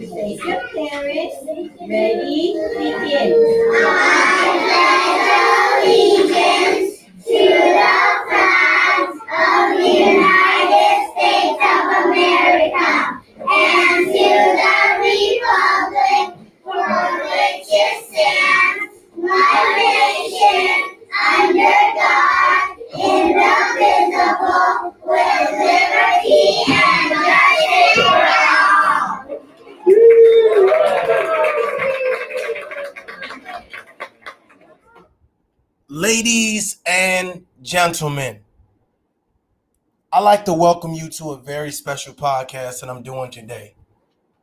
Place your parents. Ready, begin. Allegiance to the flag of the United States of America and to the republic for which it stands, one nation, under God, indivisible, with liberty and justice for all. Ladies and gentlemen, I'd like to welcome you to a very special podcast that I'm doing today.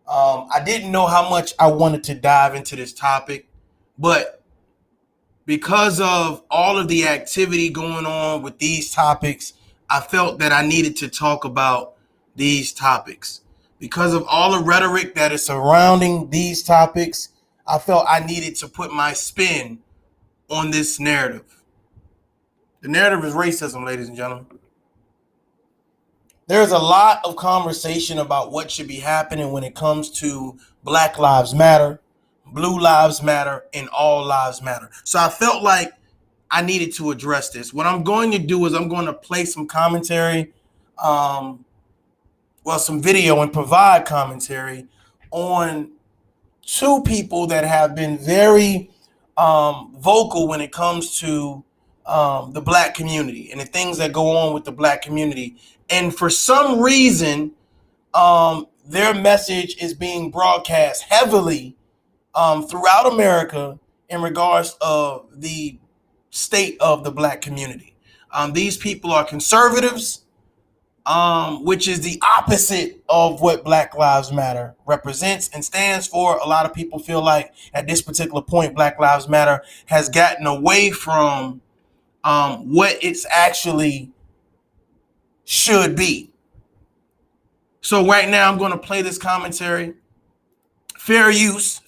I didn't know how much I wanted to dive into this topic, but because of all of the activity going on with these topics, I felt that I needed to talk about these topics. Because of all the rhetoric that is surrounding these topics, I felt I needed to put my spin on this narrative. The narrative is racism, ladies and gentlemen. There's a lot of conversation about what should be happening when it comes to Black Lives Matter, Blue Lives Matter, and All Lives Matter. So I felt like I needed to address this. What I'm going to do is I'm going to play some commentary, some video and provide commentary on two people that have been very vocal when it comes to the Black community and the things that go on with the Black community. And for some reason, their message is being broadcast heavily throughout America in regards of the state of the Black community. These people are conservatives, which is the opposite of what Black Lives Matter represents and stands for. A lot of people feel like at this particular point, Black Lives Matter has gotten away from what it's actually should be. So right now I'm going to play this commentary. Fair use.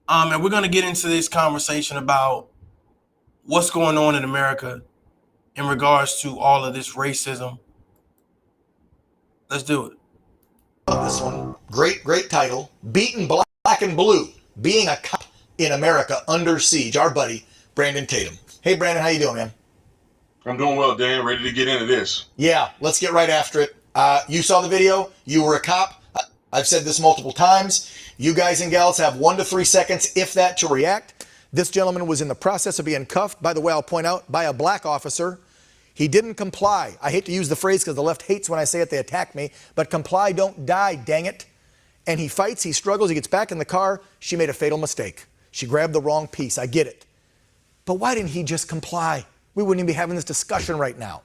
And we're going to get into this conversation about what's going on in America in regards to all of this racism. Let's do it. This one, great title. Beaten Black and Blue, being a cop in America under siege. Our buddy, Brandon Tatum. Hey, Brandon, how you doing, man? I'm doing well, Dan. Ready to get into this. Yeah, let's get right after it. You saw the video. You were a cop. I've said this multiple times. You guys and gals have 1 to 3 seconds, if that, to react. This gentleman was in the process of being cuffed, by the way, I'll point out, by a black officer. He didn't comply. I hate to use the phrase because the left hates when I say it, they attack me, but comply, don't die, dang it. And he fights, he struggles, he gets back in the car. She made a fatal mistake. She grabbed the wrong piece, I get it. But why didn't he just comply? We wouldn't even be having this discussion right now.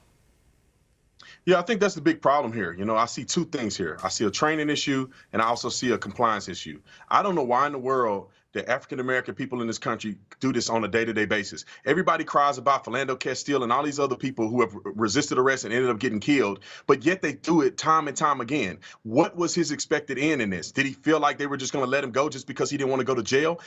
Yeah, I think that's the big problem here. You know, I see two things here. I see a training issue and I also see a compliance issue. I don't know why in the world the African-American people in this country do this on a day-to-day basis. Everybody cries about Philando Castile and all these other people who have resisted arrest and ended up getting killed, but yet they do it time and time again. What was his expected end in this? Did he feel like they were just going to let him go just because he didn't want to go to jail?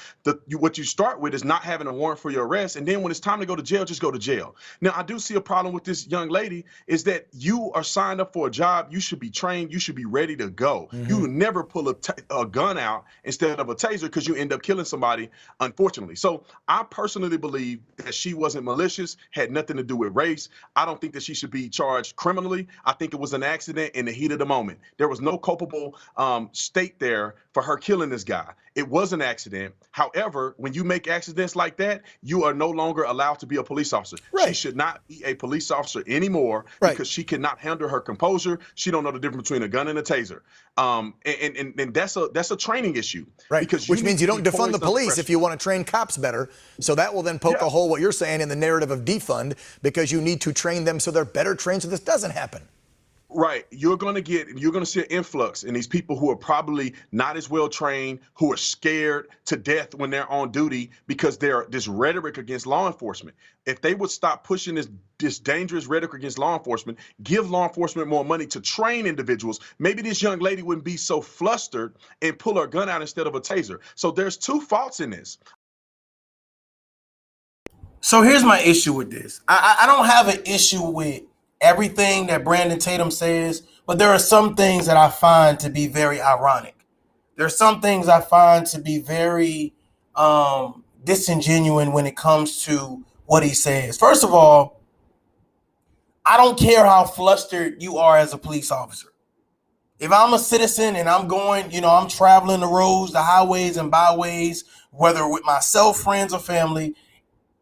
What you start with is not having a warrant for your arrest, and then when it's time to go to jail, just go to jail. Now, I do see a problem with this young lady is that you are signed up for a job. You should be trained. You should be ready to go. Mm-hmm. You never pull a gun out instead of a taser because you end up killing somebody, unfortunately. So I personally believe that she wasn't malicious, had nothing to do with race. I don't think that she should be charged criminally. I think it was an accident in the heat of the moment. There was no culpable state there for her killing this guy. It was an accident. However, when you make accidents like that, you are no longer allowed to be a police officer. Right. She should not be a police officer anymore because she cannot handle her composure. She don't know the difference between a gun and a taser. And that's a training issue. Right. Because which means you don't defund defund the under police pressure. if you want to train cops better. So that will then poke a hole, what you're saying, in the narrative of defund, because you need to train them so they're better trained so this doesn't happen. Right. You're going to see an influx in these people who are probably not as well trained, who are scared to death when they're on duty because they're this rhetoric against law enforcement. If they would stop pushing this dangerous rhetoric against law enforcement, give law enforcement more money to train individuals, maybe this young lady wouldn't be so flustered and pull her gun out instead of a taser. So there's two faults in this. So here's my issue with this. I don't have an issue with everything that Brandon Tatum says, but there are some things that I find to be very ironic. There are some things I find to be very disingenuous when it comes to what he says. First of all, I don't care how flustered you are as a police officer. If I'm a citizen and I'm going, I'm traveling the roads, the highways and byways, whether with myself, friends, or family,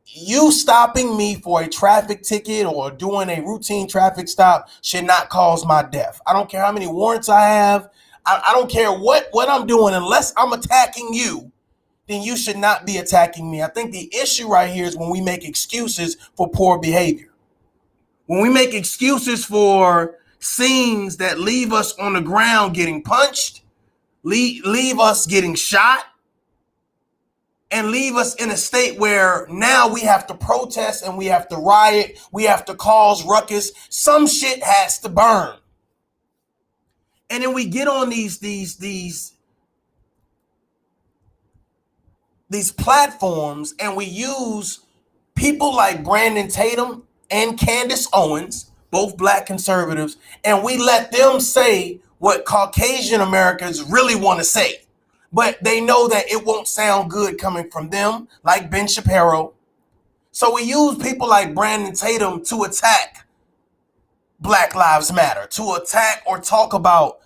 you stopping me for a traffic ticket or doing a routine traffic stop should not cause my death. I don't care how many warrants I have. I don't care what I'm doing. Unless I'm attacking you, then you should not be attacking me. I think the issue right here is when we make excuses for poor behavior. When we make excuses for scenes that leave us on the ground getting punched, leave us getting shot, and leave us in a state where now we have to protest and we have to riot, we have to cause ruckus. Some shit has to burn. And then we get on these platforms and we use people like Brandon Tatum and Candace Owens, both black conservatives, and we let them say what Caucasian Americans really want to say. But they know that it won't sound good coming from them, like Ben Shapiro. So we use people like Brandon Tatum to attack Black Lives Matter, to attack or talk about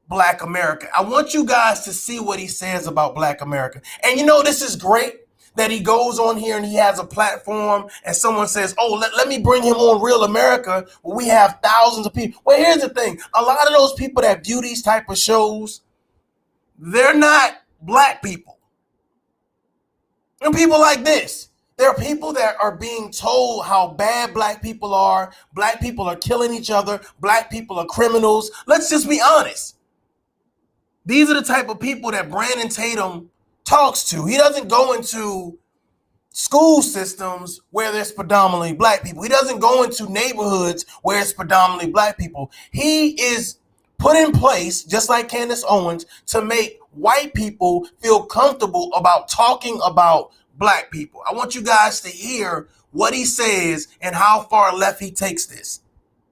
Black America. I want you guys to see what he says about Black America. And this is great that he goes on here and he has a platform and someone says, oh, let me bring him on Real America where we have thousands of people. Well, here's the thing. A lot of those people that view these type of shows, they're not black people. And people like this. There are people that are being told how bad black people are. Black people are killing each other. Black people are criminals. Let's just be honest. These are the type of people that Brandon Tatum talks to. He doesn't go into school systems where there's predominantly black people. He doesn't go into neighborhoods where it's predominantly black people. He is put in place, just like Candace Owens, to make white people feel comfortable about talking about black people. I want you guys to hear what he says and how far left he takes this.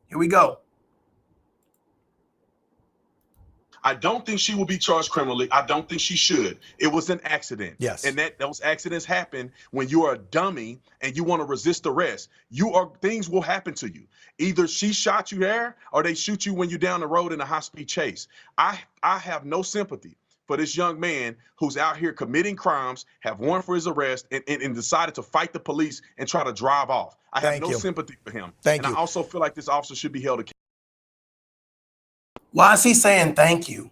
Here we go. I don't think she will be charged criminally. I don't think she should. It was an accident. Yes. And those accidents happen when you are a dummy and you want to resist arrest. Things will happen to you. Either she shot you there or they shoot you when you're down the road in a high-speed chase. I have no sympathy for this young man who's out here committing crimes, have warrant for his arrest, and decided to fight the police and try to drive off. I have no sympathy for him. Thank you. I also feel like this officer should be held accountable. Why is he saying thank you?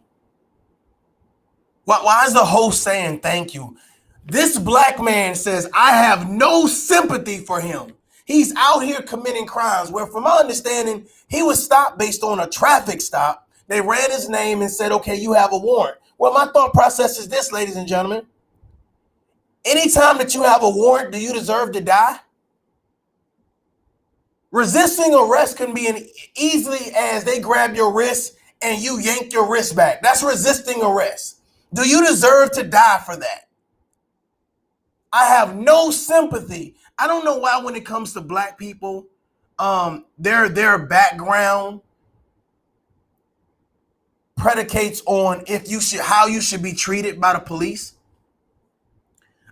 Why is the host saying thank you? This black man says, I have no sympathy for him. He's out here committing crimes where, from my understanding, he was stopped based on a traffic stop. They ran his name and said, okay, you have a warrant. Well, my thought process is this, ladies and gentlemen. Anytime that you have a warrant, do you deserve to die? Resisting arrest can be as easily as they grab your wrist and you yank your wrist back. That's resisting arrest. Do you deserve to die for that? I have no sympathy. I don't know why when it comes to black people, their background predicates on how you should be treated by the police.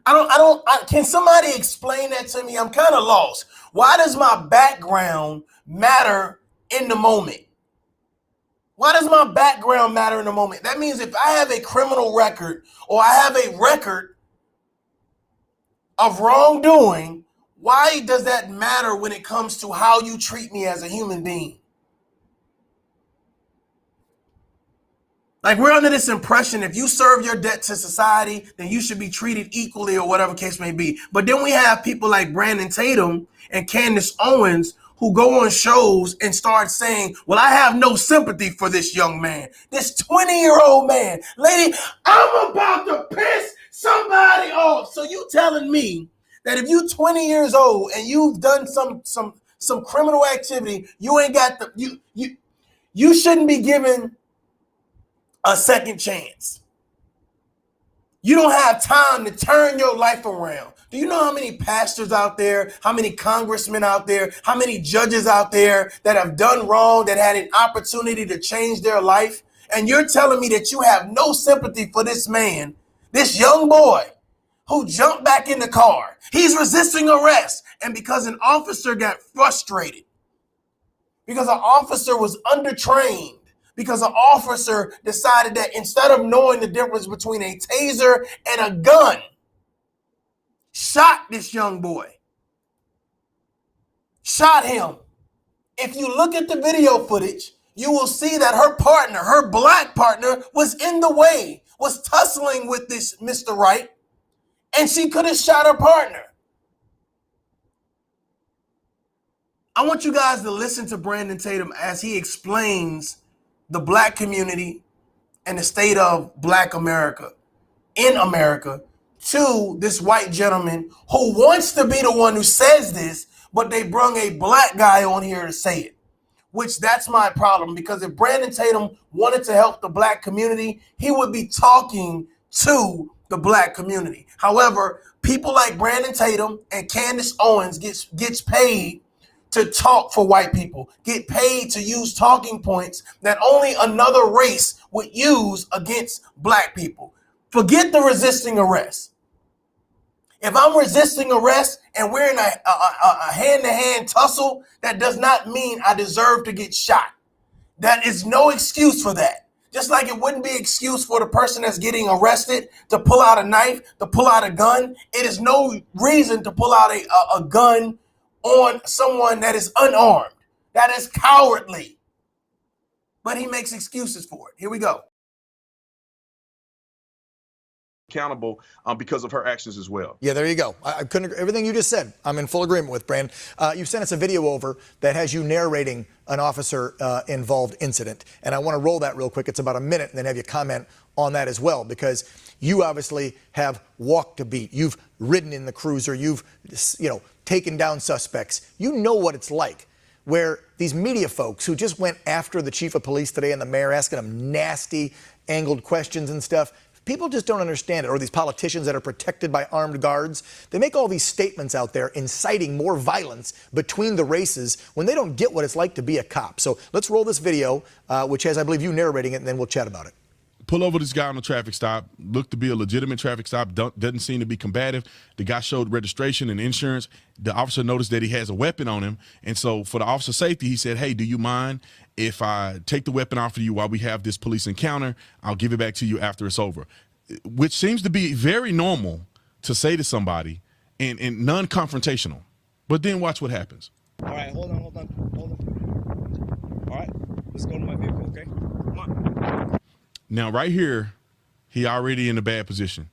Can somebody explain that to me? I'm kind of lost. Why does my background matter in the moment? Why does my background matter in the moment? That means if I have a criminal record or I have a record of wrongdoing, why does that matter when it comes to how you treat me as a human being? Like, we're under this impression if you serve your debt to society, then you should be treated equally or whatever case may be. But then we have people like Brandon Tatum and Candace Owens who go on shows and start saying, well, I have no sympathy for this young man, this 20-year-old man. Lady, I'm about to piss somebody off. So you telling me that if you 20 years old and you've done some criminal activity, you ain't got the you shouldn't be given a second chance. You don't have time to turn your life around. Do you know how many pastors out there, how many congressmen out there, how many judges out there that have done wrong, that had an opportunity to change their life? And you're telling me that you have no sympathy for this man, this young boy who jumped back in the car. He's resisting arrest. And because an officer got frustrated, because an officer was undertrained, because an officer decided that instead of knowing the difference between a taser and a gun, shot this young boy. Shot him. If you look at the video footage, you will see that her partner, her black partner, was in the way, was tussling with this Mr. Wright, and she could have shot her partner. I want you guys to listen to Brandon Tatum as he explains the black community and the state of black America in America to this white gentleman who wants to be the one who says this, but they brung a black guy on here to say it, which that's my problem. Because if Brandon Tatum wanted to help the black community, he would be talking to the black community. However, people like Brandon Tatum and Candace Owens gets paid to talk for white people, get paid to use talking points that only another race would use against black people. Forget the resisting arrest. If I'm resisting arrest and we're in a hand-to-hand tussle, that does not mean I deserve to get shot. That is no excuse for that. Just like it wouldn't be an excuse for the person that's getting arrested to pull out a knife, to pull out a gun. It is no reason to pull out a gun on someone that is unarmed. That is cowardly. But he makes excuses for it. Here we go. Accountable because of her actions as well. Yeah, there you go. I couldn't agree. Everything you just said, I'm in full agreement with, Brandon. You sent us a video over that has you narrating an officer involved incident. And I want to roll that real quick. It's about a minute, and then have you comment on that as well, because you obviously have walked a beat. You've ridden in the cruiser. You've, taken down suspects. You know what it's like, where these media folks who just went after the chief of police today and the mayor, asking them nasty, angled questions and stuff. People just don't understand it. Or these politicians that are protected by armed guards. They make all these statements out there inciting more violence between the races when they don't get what it's like to be a cop. So let's roll this video, which has, I believe, you narrating it, and then we'll chat about it. Pull over this guy on a traffic stop, looked to be a legitimate traffic stop, doesn't seem to be combative. The guy showed registration and insurance. The officer noticed that he has a weapon on him. And so for the officer's safety, he said, hey, do you mind if I take the weapon off of you while we have this police encounter? I'll give it back to you after it's over. Which seems to be very normal to say to somebody and non-confrontational. But then watch what happens. All right, hold on. All right, let's go to my vehicle, okay? Come on. Now, right here, he already in a bad position.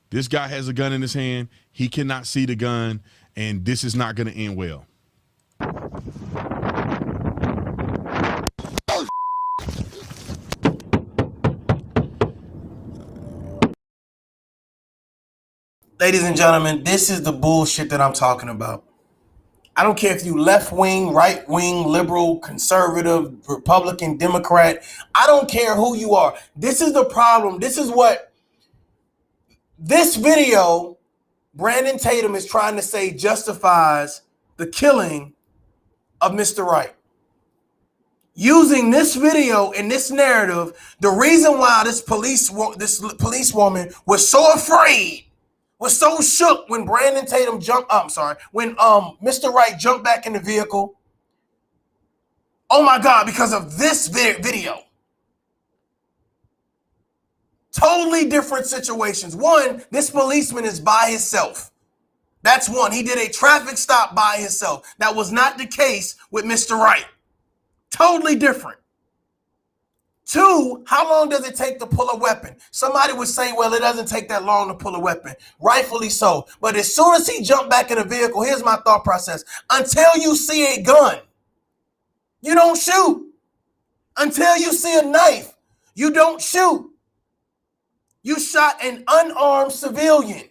This guy has a gun in his hand. He cannot see the gun, and this is not going to end well. Ladies and gentlemen, this is the bullshit that I'm talking about. I don't care if you left wing, right wing, liberal, conservative, Republican, Democrat. I don't care who you are. This is the problem. This is what this video, Brandon Tatum is trying to say justifies the killing of Mr. Wright. Using this video and this narrative, the reason why this police woman was so afraid, was so shook when Brandon Tatum when Mr. Wright jumped back in the vehicle. Oh my God, because of this video. Totally different situations. One, this policeman is by himself. That's one. He did a traffic stop by himself. That was not the case with Mr. Wright. Totally different. Two, how long does it take to pull a weapon? Somebody would say, well, it doesn't take that long to pull a weapon. Rightfully so. But as soon as he jumped back in the vehicle, here's my thought process. Until you see a gun, you don't shoot. Until you see a knife, you don't shoot. You shot an unarmed civilian,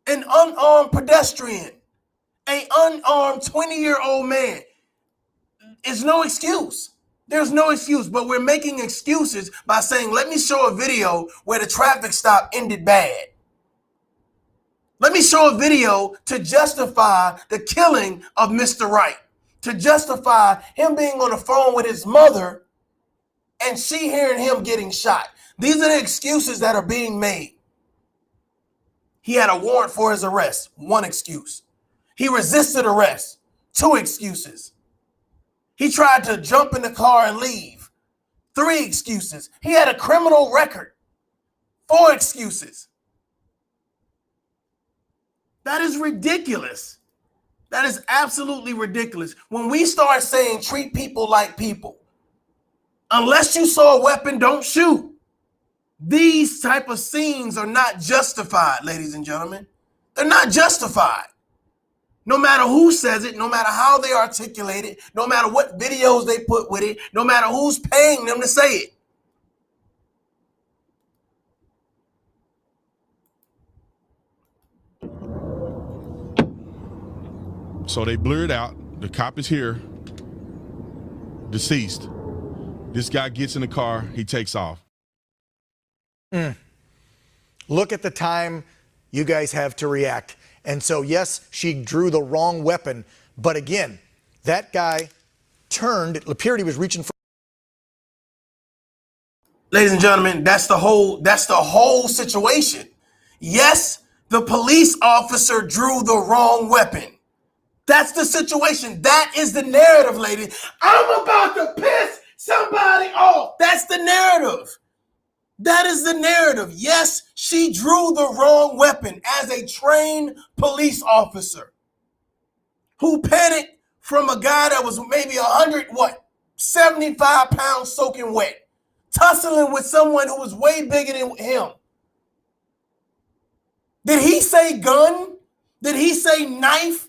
an unarmed pedestrian, an unarmed 20-year-old man. It's no excuse. There's no excuse, but we're making excuses by saying, let me show a video where the traffic stop ended bad. Let me show a video to justify the killing of Mr. Wright, to justify him being on the phone with his mother and she hearing him getting shot. These are the excuses that are being made. He had a warrant for his arrest. One excuse. He resisted arrest. Two excuses. He tried to jump in the car and leave. Three excuses. He had a criminal record. Four excuses. That is ridiculous. That is absolutely ridiculous. When we start saying treat people like people, unless you saw a weapon, don't shoot. These type of scenes are not justified, ladies and gentlemen. They're not justified. No matter who says it, no matter how they articulate it, no matter what videos they put with it, no matter who's paying them to say it. So they blurred out. The cop is here, deceased. This guy gets in the car. He takes off. Look at the time you guys have to react. And so, yes, she drew the wrong weapon. But again, that guy turned. It appeared he was reaching for. Ladies and gentlemen, that's the whole situation. Yes, the police officer drew the wrong weapon. That's the situation. That is the narrative, lady. I'm about to piss somebody off. That's the narrative. That is the narrative. Yes, she drew the wrong weapon as a trained police officer who panicked from a guy that was maybe 75 pounds soaking wet, tussling with someone who was way bigger than him. Did he say gun? Did he say knife?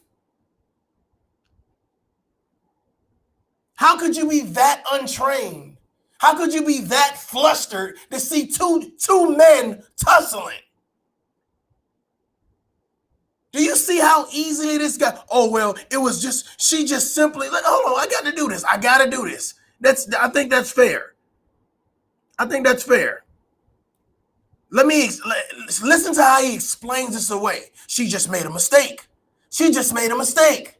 How could you be that untrained? How could you be that flustered to see two men tussling? Do you see how easily this guy? Oh, well, it was just, she just simply, like, hold on, I got to do this. I got to do this. I think that's fair. I think that's fair. Listen to how he explains this away. She just made a mistake. She just made a mistake.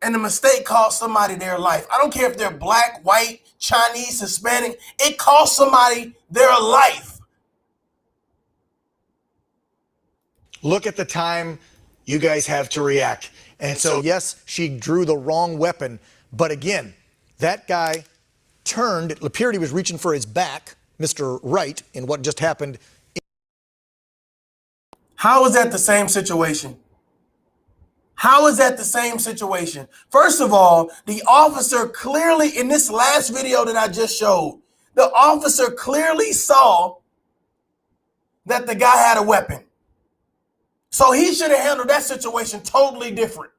And the mistake cost somebody their life. I don't care if they're black, white, Chinese, Hispanic. It cost somebody their life. Look at the time you guys have to react. And so, yes, she drew the wrong weapon. But again, that guy turned. It appeared he was reaching for his back, Mr. Wright, in what just happened. How is that the same situation? How is that the same situation? First of all, the officer clearly, in this last video that I just showed, the officer clearly saw that the guy had a weapon. So he should have handled that situation totally different.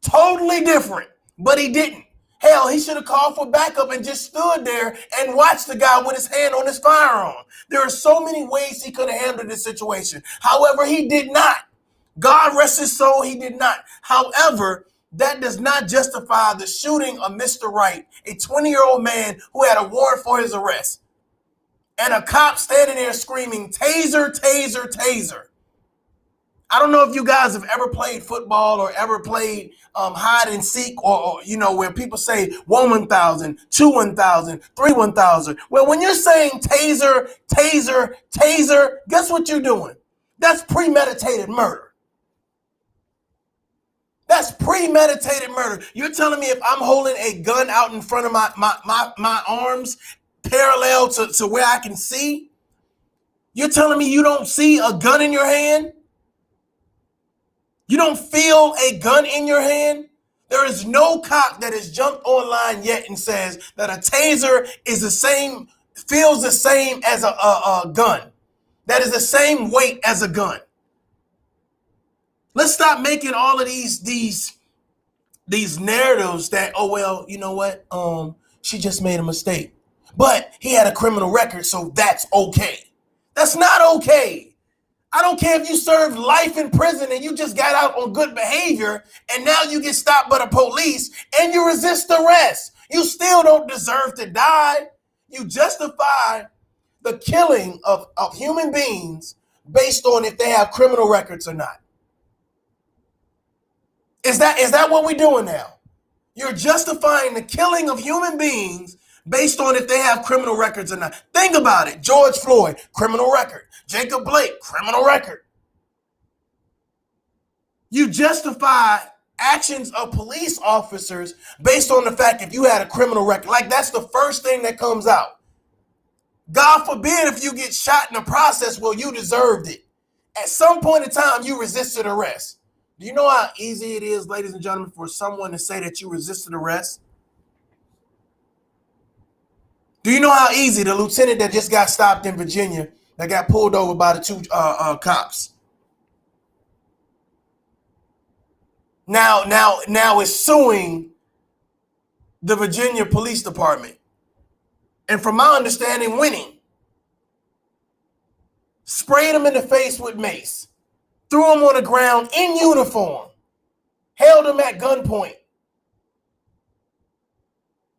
Totally different. But he didn't. Hell, he should have called for backup and just stood there and watched the guy with his hand on his firearm. There are so many ways he could have handled this situation. However, he did not. God rest his soul, he did not. However, that does not justify the shooting of Mr. Wright, a 20-year-old man who had a warrant for his arrest, and a cop standing there screaming, taser, taser, taser. I don't know if you guys have ever played football or ever played hide and seek or where people say 1,000, 2,000, 3,000. Well, when you're saying taser, taser, taser, guess what you're doing? That's premeditated murder. That's premeditated murder. You're telling me if I'm holding a gun out in front of my arms parallel to where I can see, you're telling me you don't see a gun in your hand? You don't feel a gun in your hand? There is no cop that has jumped online yet and says that a taser is the same, feels the same as a gun. That is the same weight as a gun. Let's stop making all of these narratives that, oh, well, you know what? She just made a mistake. But he had a criminal record, so that's okay. That's not okay. I don't care if you served life in prison and you just got out on good behavior and now you get stopped by the police and you resist arrest. You still don't deserve to die. You justify the killing of human beings based on if they have criminal records or not. Is that what we're doing now? You're justifying the killing of human beings based on if they have criminal records or not. Think about it. George Floyd, criminal record. Jacob Blake, criminal record. You justify actions of police officers based on the fact if you had a criminal record. Like, that's the first thing that comes out. God forbid if you get shot in the process, well, you deserved it. At some point in time, you resisted arrest. Do you know how easy it is, ladies and gentlemen, for someone to say that you resisted arrest? Do you know how easy the lieutenant that just got stopped in Virginia, that got pulled over by the two cops, now is suing the Virginia Police Department, and from my understanding, winning. Sprayed him in the face with mace, threw him on the ground in uniform, held him at gunpoint.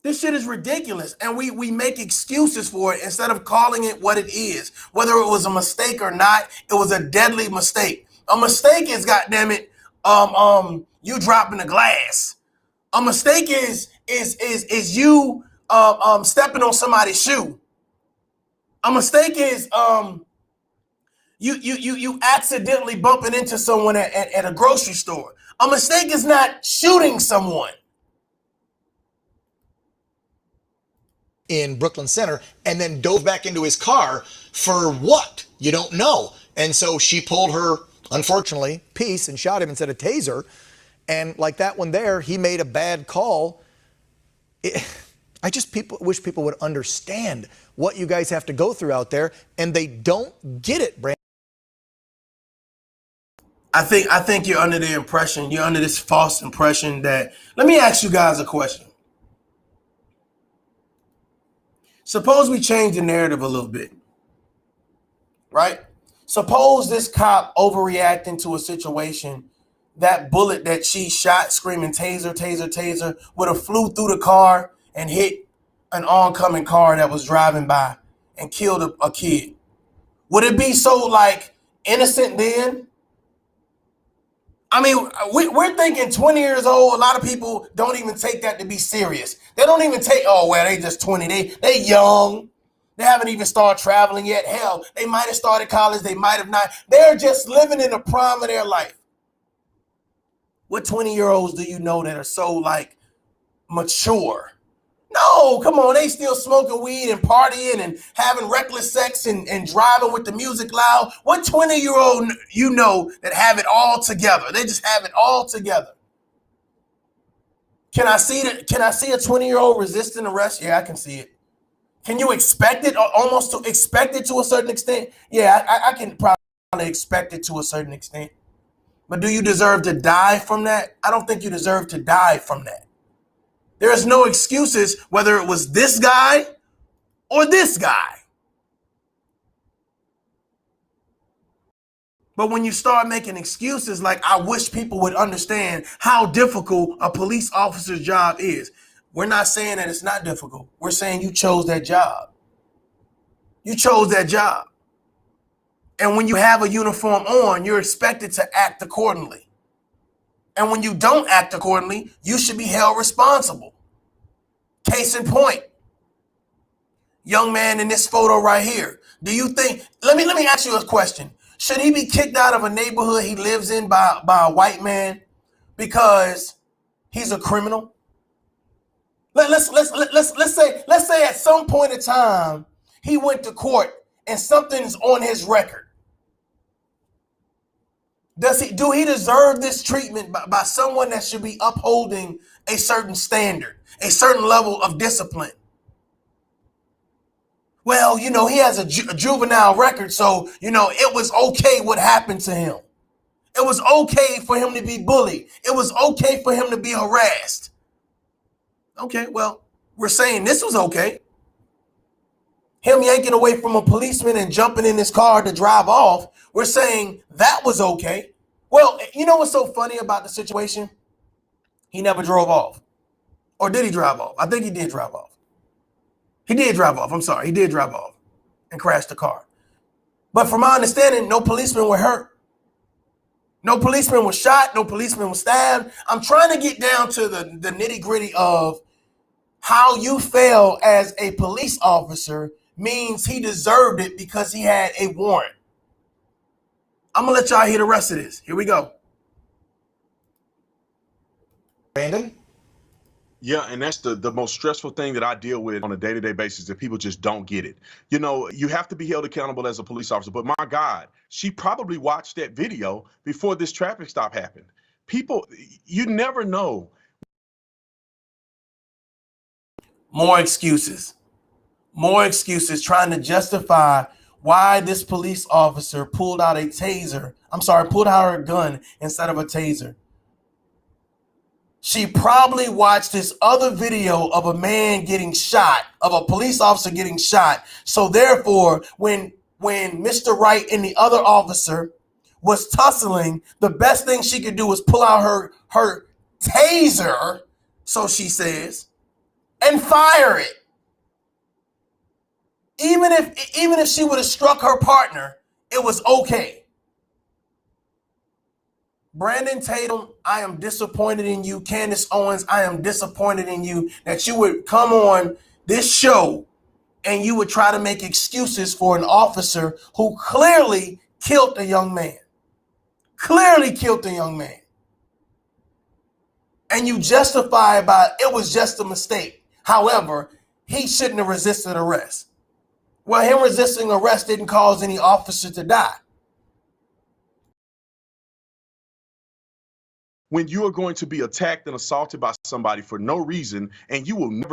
This shit is ridiculous, and we make excuses for it instead of calling it what it is. Whether it was a mistake or not, it was a deadly mistake. A mistake is, goddammit, you dropping a glass. A mistake is you stepping on somebody's shoe. A mistake is you accidentally bumping into someone at a grocery store. A mistake is not shooting someone. In Brooklyn Center and then dove back into his car for what? You don't know. And so she pulled her, unfortunately, piece and shot him instead of taser. And like that one there, he made a bad call. I just wish people would understand what you guys have to go through out there, and they don't get it, Brandon. I think you're under this false impression that, let me ask you guys a question. Suppose we change the narrative a little bit, right? Suppose this cop overreacting to a situation, that bullet that she shot screaming taser, taser, taser, would have flew through the car and hit an oncoming car that was driving by and killed a kid. Would it be so like innocent then? I mean, we're thinking 20 years old. A lot of people don't even take that to be serious. They don't even take, oh, well, they just 20. They young. They haven't even started traveling yet. Hell, they might have started college. They might have not. They're just living in the prime of their life. What 20-year-olds do you know that are so, like, mature? No, come on. They still smoking weed and partying and having reckless sex and driving with the music loud. What 20-year-old you know that have it all together? They just have it all together. Can I see a 20-year-old resisting arrest? Yeah, I can see it. Can you expect it, or almost to expect it to a certain extent? Yeah, I can probably expect it to a certain extent. But do you deserve to die from that? I don't think you deserve to die from that. There is no excuses whether it was this guy or this guy. But when you start making excuses like, I wish people would understand how difficult a police officer's job is. We're not saying that it's not difficult. We're saying you chose that job. You chose that job. And when you have a uniform on, you're expected to act accordingly. And when you don't act accordingly, you should be held responsible. Case in point, young man in this photo right here. Do you think, let me ask you a question. Should he be kicked out of a neighborhood he lives in by a white man because he's a criminal? Let's say at some point in time he went to court and something's on his record. Do he deserve this treatment by someone that should be upholding a certain standard, a certain level of discipline? Well, he has a juvenile record, so, it was okay what happened to him. It was okay for him to be bullied. It was okay for him to be harassed. Okay, well, we're saying this was okay. Him yanking away from a policeman and jumping in his car to drive off, we're saying that was okay. Well, you know what's so funny about the situation? He never drove off. Or did he drive off? I think he did drive off. He did drive off. I'm sorry. He did drive off and crash the car. But from my understanding, no policemen were hurt. No policeman was shot. No policeman was stabbed. I'm trying to get down to the nitty gritty of how you fail as a police officer means he deserved it because he had a warrant. I'm going to let y'all hear the rest of this. Here we go. Brandon? Yeah, and that's the most stressful thing that I deal with on a day-to-day basis, that people just don't get it. You have to be held accountable as a police officer. But my God, she probably watched that video before this traffic stop happened. People, you never know. More excuses trying to justify why this police officer pulled out her gun instead of a taser. She probably watched this other video of a man getting shot, of a police officer getting shot. So therefore, when Mr. Wright and the other officer was tussling, the best thing she could do was pull out her taser, so she says, and fire it. Even if she would have struck her partner, it was okay. Brandon Tatum, I am disappointed in you. Candace Owens, I am disappointed in you that you would come on this show and you would try to make excuses for an officer who clearly killed a young man. And you justify it was just a mistake. However, he shouldn't have resisted arrest. Well, him resisting arrest didn't cause any officer to die. When you are going to be attacked and assaulted by somebody for no reason, and you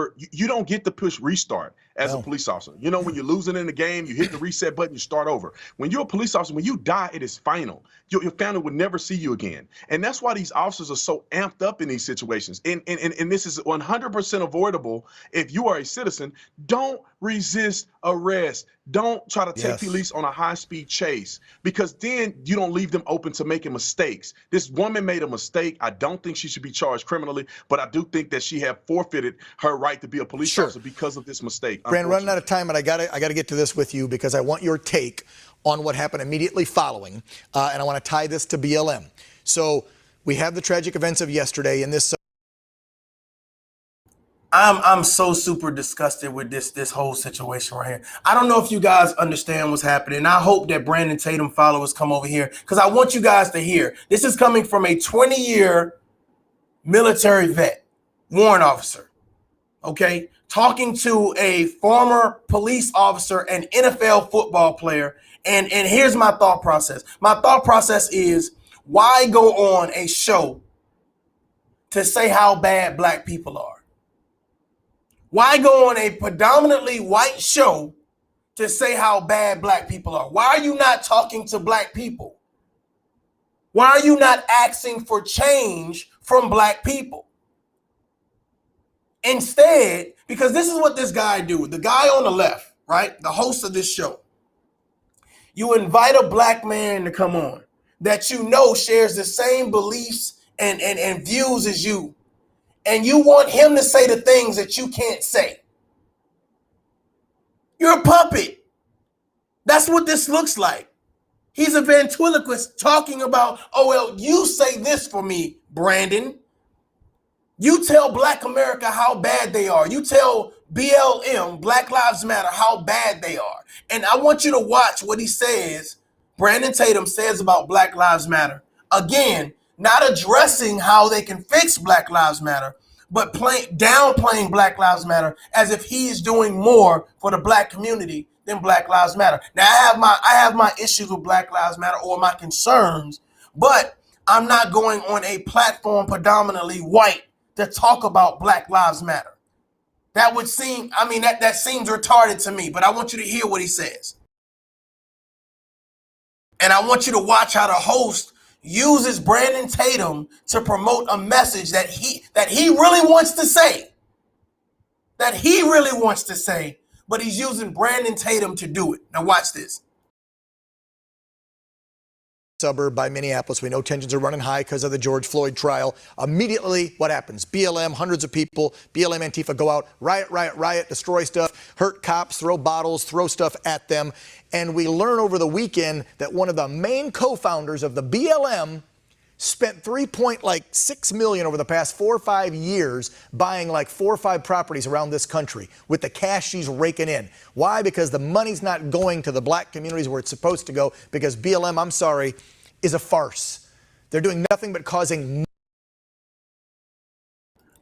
don't get to push restart as a police officer. When you're losing in the game, you hit the reset button, you start over. When you're a police officer, when you die, it is final. Your family would never see you again. And that's why these officers are so amped up in these situations. And this is 100% avoidable if you are a citizen. Don't resist arrest. Don't try to take police on a high-speed chase, because then you don't leave them open to making mistakes. This woman made a mistake. I don't think she should be charged criminally, but I do think that she have forfeited her right to be a police officer because of this mistake. Brandon, running out of time, but I gotta get to this with you because I want your take on what happened immediately following, and I want to tie this to BLM. So we have the tragic events of yesterday in this. I'm so super disgusted with this whole situation right here. I don't know if you guys understand what's happening. I hope that Brandon Tatum followers come over here because I want you guys to hear. This is coming from a 20-year military vet, warrant officer, okay, talking to a former police officer and NFL football player. And here's my thought process. My thought process is, why go on a show to say how bad black people are? Why go on a predominantly white show to say how bad black people are? Why are you not talking to black people? Why are you not asking for change from black people? Instead, because this is what this guy do. The guy on the left, right? The host of this show. You invite a black man to come on that shares the same beliefs and views as you. And you want him to say the things that you can't say. You're a puppet. That's what this looks like. He's a ventriloquist talking about, oh, well, you say this for me, Brandon. You tell Black America how bad they are. You tell BLM, Black Lives Matter, how bad they are. And I want you to watch what he says, Brandon Tatum says about Black Lives Matter. Again, not addressing how they can fix Black Lives Matter, but downplaying Black Lives Matter as if he is doing more for the black community than Black Lives Matter. Now, I have my issues with Black Lives Matter or my concerns, But I'm not going on a platform predominantly white to talk about Black Lives Matter. That would seem, I mean, that seems retarded to me, but I want you to hear what he says. And I want you to watch how the host uses Brandon Tatum to promote a message that he really wants to say. That he really wants to say, but he's using Brandon Tatum to do it. Now watch this. Suburb by Minneapolis. We know tensions are running high because of the George Floyd trial. Immediately, what happens? BLM, hundreds of people, BLM Antifa go out, riot, destroy stuff, hurt cops, throw bottles, throw stuff at them. And we learn over the weekend that one of the main co-founders of the BLM spent $3.6 million over the past 4 or 5 years buying like 4 or 5 properties around this country with the cash she's raking in. Why? Because the money's not going to the black communities where it's supposed to go, because BLM, I'm sorry, is a farce. They're doing nothing but causing.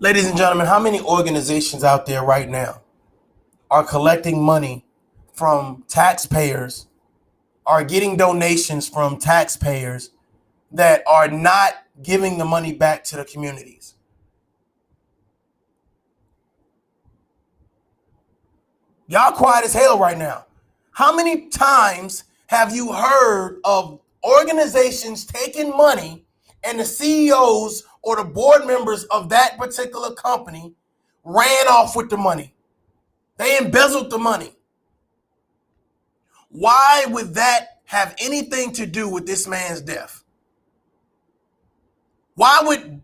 Ladies and gentlemen, how many organizations out there right now are collecting money from taxpayers, are getting donations from taxpayers that are not giving the money back to the communities? Y'all quiet as hell right now. How many times have you heard of organizations taking money and the CEOs or the board members of that particular company ran off with the money? They embezzled the money. Why would that have anything to do with this man's death? Why would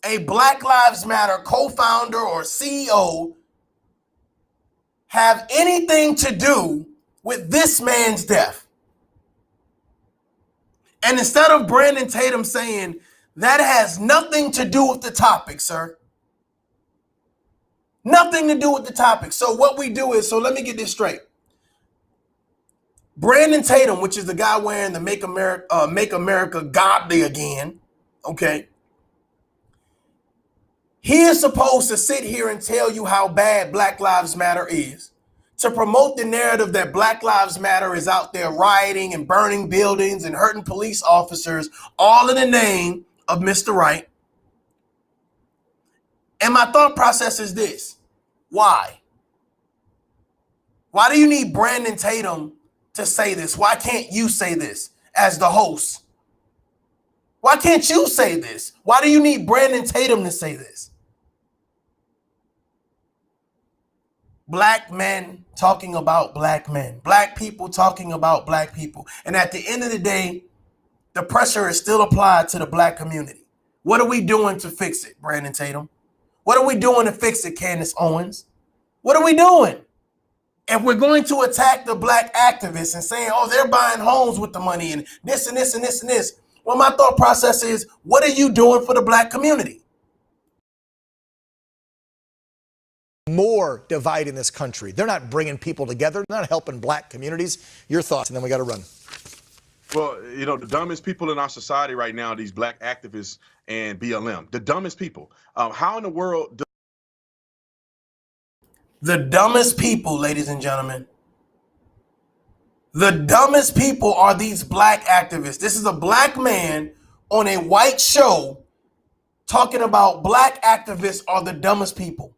a Black Lives Matter co-founder or CEO have anything to do with this man's death? And instead of Brandon Tatum saying, that has nothing to do with the topic, sir. Nothing to do with the topic. So what we do is, so let me get this straight. Brandon Tatum, which is the guy wearing the Make America Godly Again, okay? He is supposed to sit here and tell you how bad Black Lives Matter is, to promote the narrative that Black Lives Matter is out there rioting and burning buildings and hurting police officers, all in the name of Mr. Right. And my thought process is this. Why? Why do you need Brandon Tatum to say this? Why can't you say this as the host? Why can't you say this? Why do you need Brandon Tatum to say this? Black men talking about black men, black people talking about black people. And at the end of the day, the pressure is still applied to the black community. What are we doing to fix it, Brandon Tatum? What are we doing to fix it, Candace Owens? What are we doing? If we're going to attack the black activists and saying, oh, they're buying homes with the money and this and this and this and this. Well, my thought process is, what are you doing for the black community? More divide in this country. They're not bringing people together. They're not helping black communities. Your thoughts, and then we got to run. Well, you know, the dumbest people in our society right now are these black activists and BLM. The dumbest people. How in the world? The dumbest people, ladies and gentlemen. The dumbest people are these black activists. This is a black man on a white show talking about black activists are the dumbest people.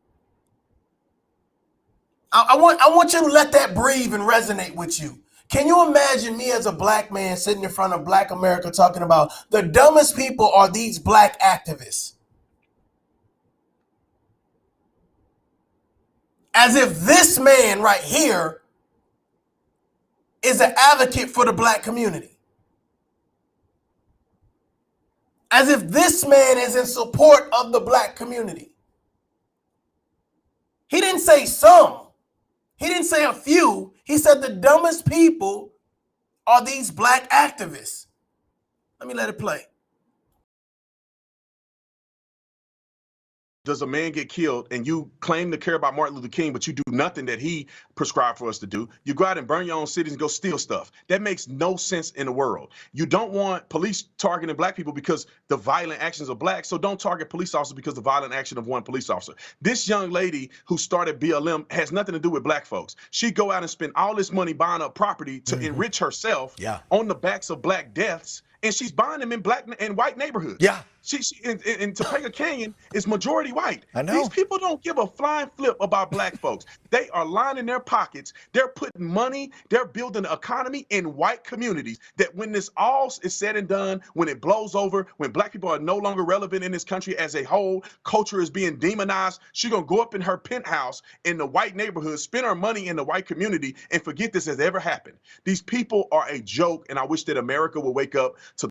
I want you to let that breathe and resonate with you. Can you imagine me as a black man sitting in front of Black America talking about the dumbest people are these black activists? As if this man right here is an advocate for the black community. As if this man is in support of the black community. He didn't say some. He didn't say a few. He said the dumbest people are these black activists. Let me let it play. Does a man get killed and you claim to care about Martin Luther King, but you do nothing that he prescribed for us to do? You go out and burn your own cities and go steal stuff. That makes no sense in the world. You don't want police targeting black people because the violent actions of black. So don't target police officers because the violent action of one police officer. This young lady who started BLM has nothing to do with black folks. She go out and spend all this money buying up property to enrich herself on the backs of black deaths. and she's buying them in black and white neighborhoods. Yeah. She in Topeka Canyon is majority white. I know. These people don't give a flying flip about black folks. They are lining their pockets. They're putting money. They're building an economy in white communities that when this all is said and done, when it blows over, when black people are no longer relevant in this country as a whole, culture is being demonized, she's going to go up in her penthouse in the white neighborhood, spend her money in the white community, and forget this has ever happened. These people are a joke, and I wish that America would wake up to.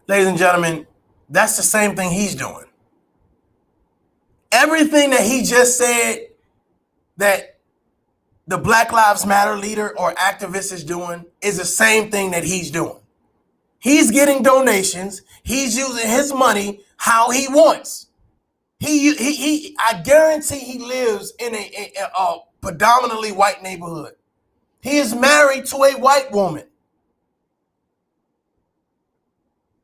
Ladies and gentlemen, that's the same thing he's doing. Everything that he just said that the Black Lives Matter leader or activist is doing is the same thing that he's doing. He's getting donations. He's using his money how he wants. I guarantee he lives in a predominantly white neighborhood. He is married to a white woman.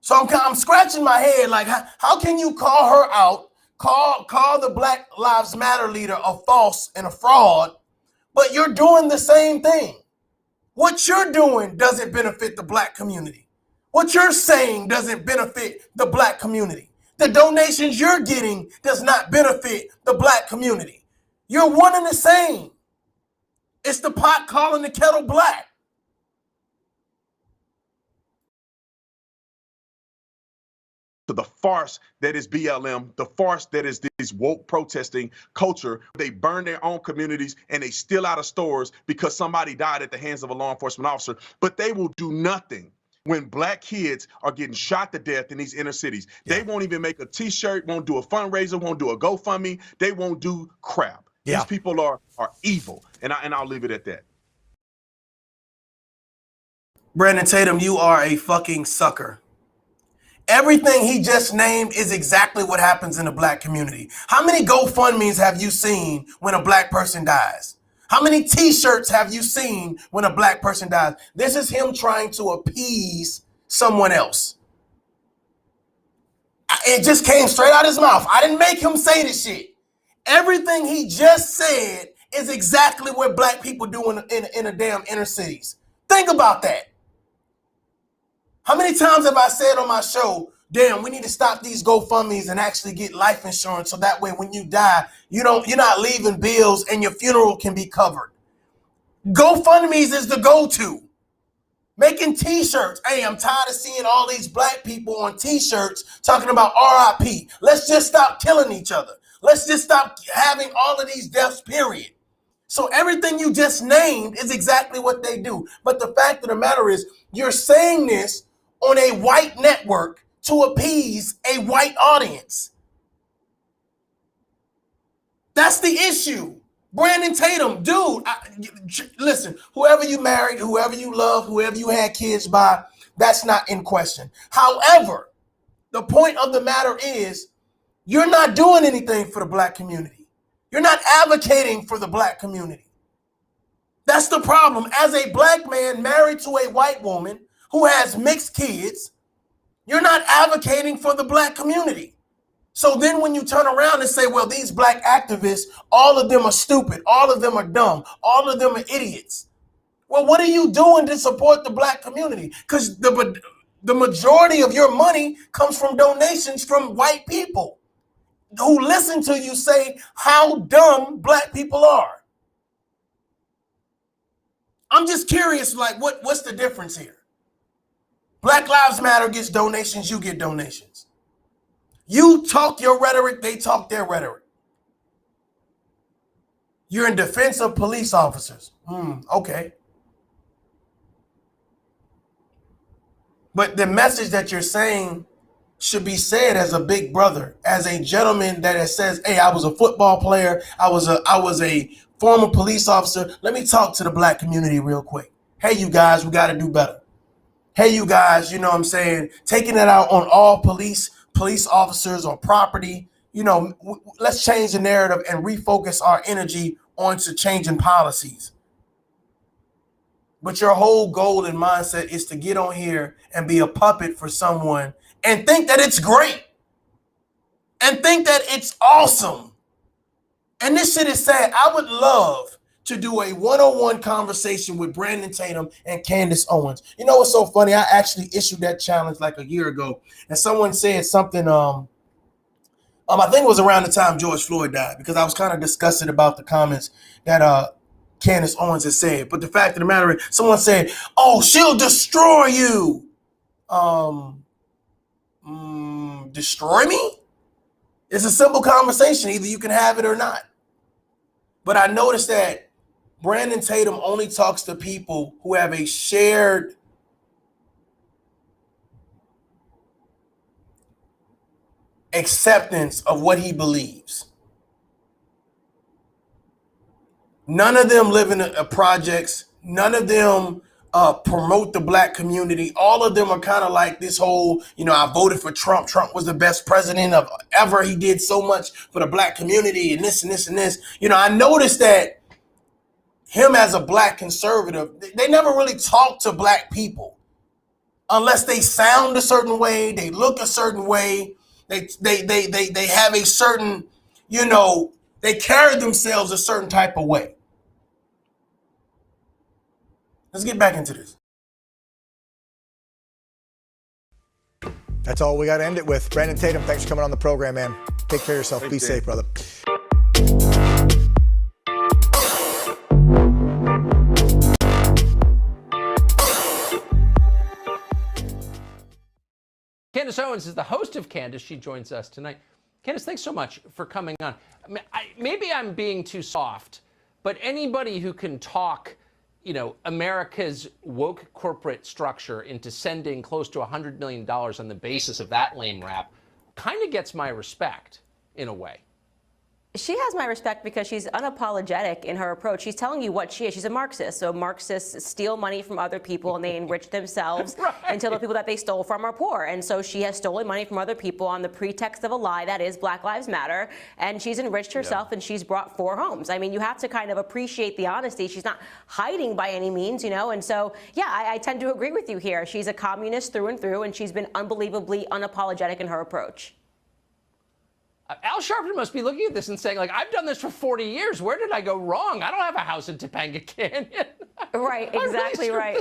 So I'm scratching my head like, how can you call her out, call the Black Lives Matter leader a false and a fraud, but you're doing the same thing? What you're doing doesn't benefit the black community. What you're saying doesn't benefit the black community. The donations you're getting does not benefit the black community. You're one and the same. It's the pot calling the kettle black. To the farce that is BLM, the farce that is this woke protesting culture. They burn their own communities and they steal out of stores because somebody died at the hands of a law enforcement officer, but they will do nothing when black kids are getting shot to death in these inner cities. Yeah. They won't even make a t-shirt, won't do a fundraiser, won't do a GoFundMe. They won't do crap. Yeah. These people are evil, and I'll leave it at that. Brandon Tatum, you are a fucking sucker. Everything he just named is exactly what happens in the black community. How many GoFundMes have you seen when a black person dies? How many t-shirts have you seen when a black person dies? This is him trying to appease someone else. It just came straight out of his mouth. I didn't make him say this shit. Everything he just said is exactly what black people do in the damn inner cities. Think about that. How many times have I said on my show, damn, we need to stop these GoFundMes and actually get life insurance so that way when you die, you're not leaving bills and your funeral can be covered. GoFundMes is the go-to. Making t-shirts. Hey, I'm tired of seeing all these black people on t-shirts talking about RIP. Let's just stop killing each other. Let's just stop having all of these deaths, period. So everything you just named is exactly what they do. But the fact of the matter is, you're saying this on a white network to appease a white audience. That's the issue. Brandon Tatum, dude, listen, whoever you married, whoever you love, whoever you had kids by, that's not in question. However, the point of the matter is, you're not doing anything for the black community. You're not advocating for the black community. That's the problem. As a black man married to a white woman who has mixed kids, you're not advocating for the black community. So then when you turn around and say, well, these black activists, all of them are stupid, all of them are dumb, all of them are idiots. Well, what are you doing to support the black community? Because the majority of your money comes from donations from white people who listen to you say how dumb black people are. I'm just curious, like, what's the difference here? Black Lives Matter gets donations, you get donations. You talk your rhetoric, they talk their rhetoric. You're in defense of police officers. Okay. But the message that you're saying should be said as a big brother, as a gentleman that says, hey, I was a football player, I was a former police officer. Let me talk to the black community real quick. Hey, you guys, we got to do better. Hey, you guys, you know what I'm saying? Taking it out on all police officers or property. You know, let's change the narrative and refocus our energy onto changing policies. But your whole goal and mindset is to get on here and be a puppet for someone and think that it's great and think that it's awesome. And this shit is sad. I would love to do a one-on-one conversation with Brandon Tatum and Candace Owens. You know what's so funny? I actually issued that challenge like a year ago, and someone said something. I think it was around the time George Floyd died, because I was kind of disgusted about the comments that Candace Owens has said. But the fact of the matter is, someone said, "Oh, she'll destroy you." Destroy me? It's a simple conversation. Either you can have it or not. But I noticed that Brandon Tatum only talks to people who have a shared acceptance of what he believes. None of them live in projects. None of them promote the black community. All of them are kind of like this whole, I voted for Trump. Trump was the best president of ever. He did so much for the black community and this and this and this. I noticed that him as a black conservative, they never really talk to black people unless they sound a certain way, they look a certain way, they have a certain, they carry themselves a certain type of way. Let's get back into this. That's all we got to end it with. Brandon Tatum, thanks for coming on the program, man. Take care of yourself. Thanks, Be Dan. safe, brother. Candace Owens is the host of Candace. She joins us tonight. Candace, thanks so much for coming on. Maybe I'm being too soft, but anybody who can talk, America's woke corporate structure into sending close to $100 million on the basis of that lame rap kind of gets my respect in a way. She has my respect because she's unapologetic in her approach. She's telling you what she is. She's a Marxist. So Marxists steal money from other people and they enrich themselves Right. until the people that they stole from are poor. And so she has stolen money from other people on the pretext of a lie that is Black Lives Matter. And she's enriched herself and she's brought 4 homes. I mean, you have to kind of appreciate the honesty. She's not hiding by any means, And so, yeah, I tend to agree with you here. She's a communist through and through, and she's been unbelievably unapologetic in her approach. Al Sharpton must be looking at this and saying, I've done this for 40 years. Where did I go wrong? I don't have a house in Topanga Canyon. Right, exactly right.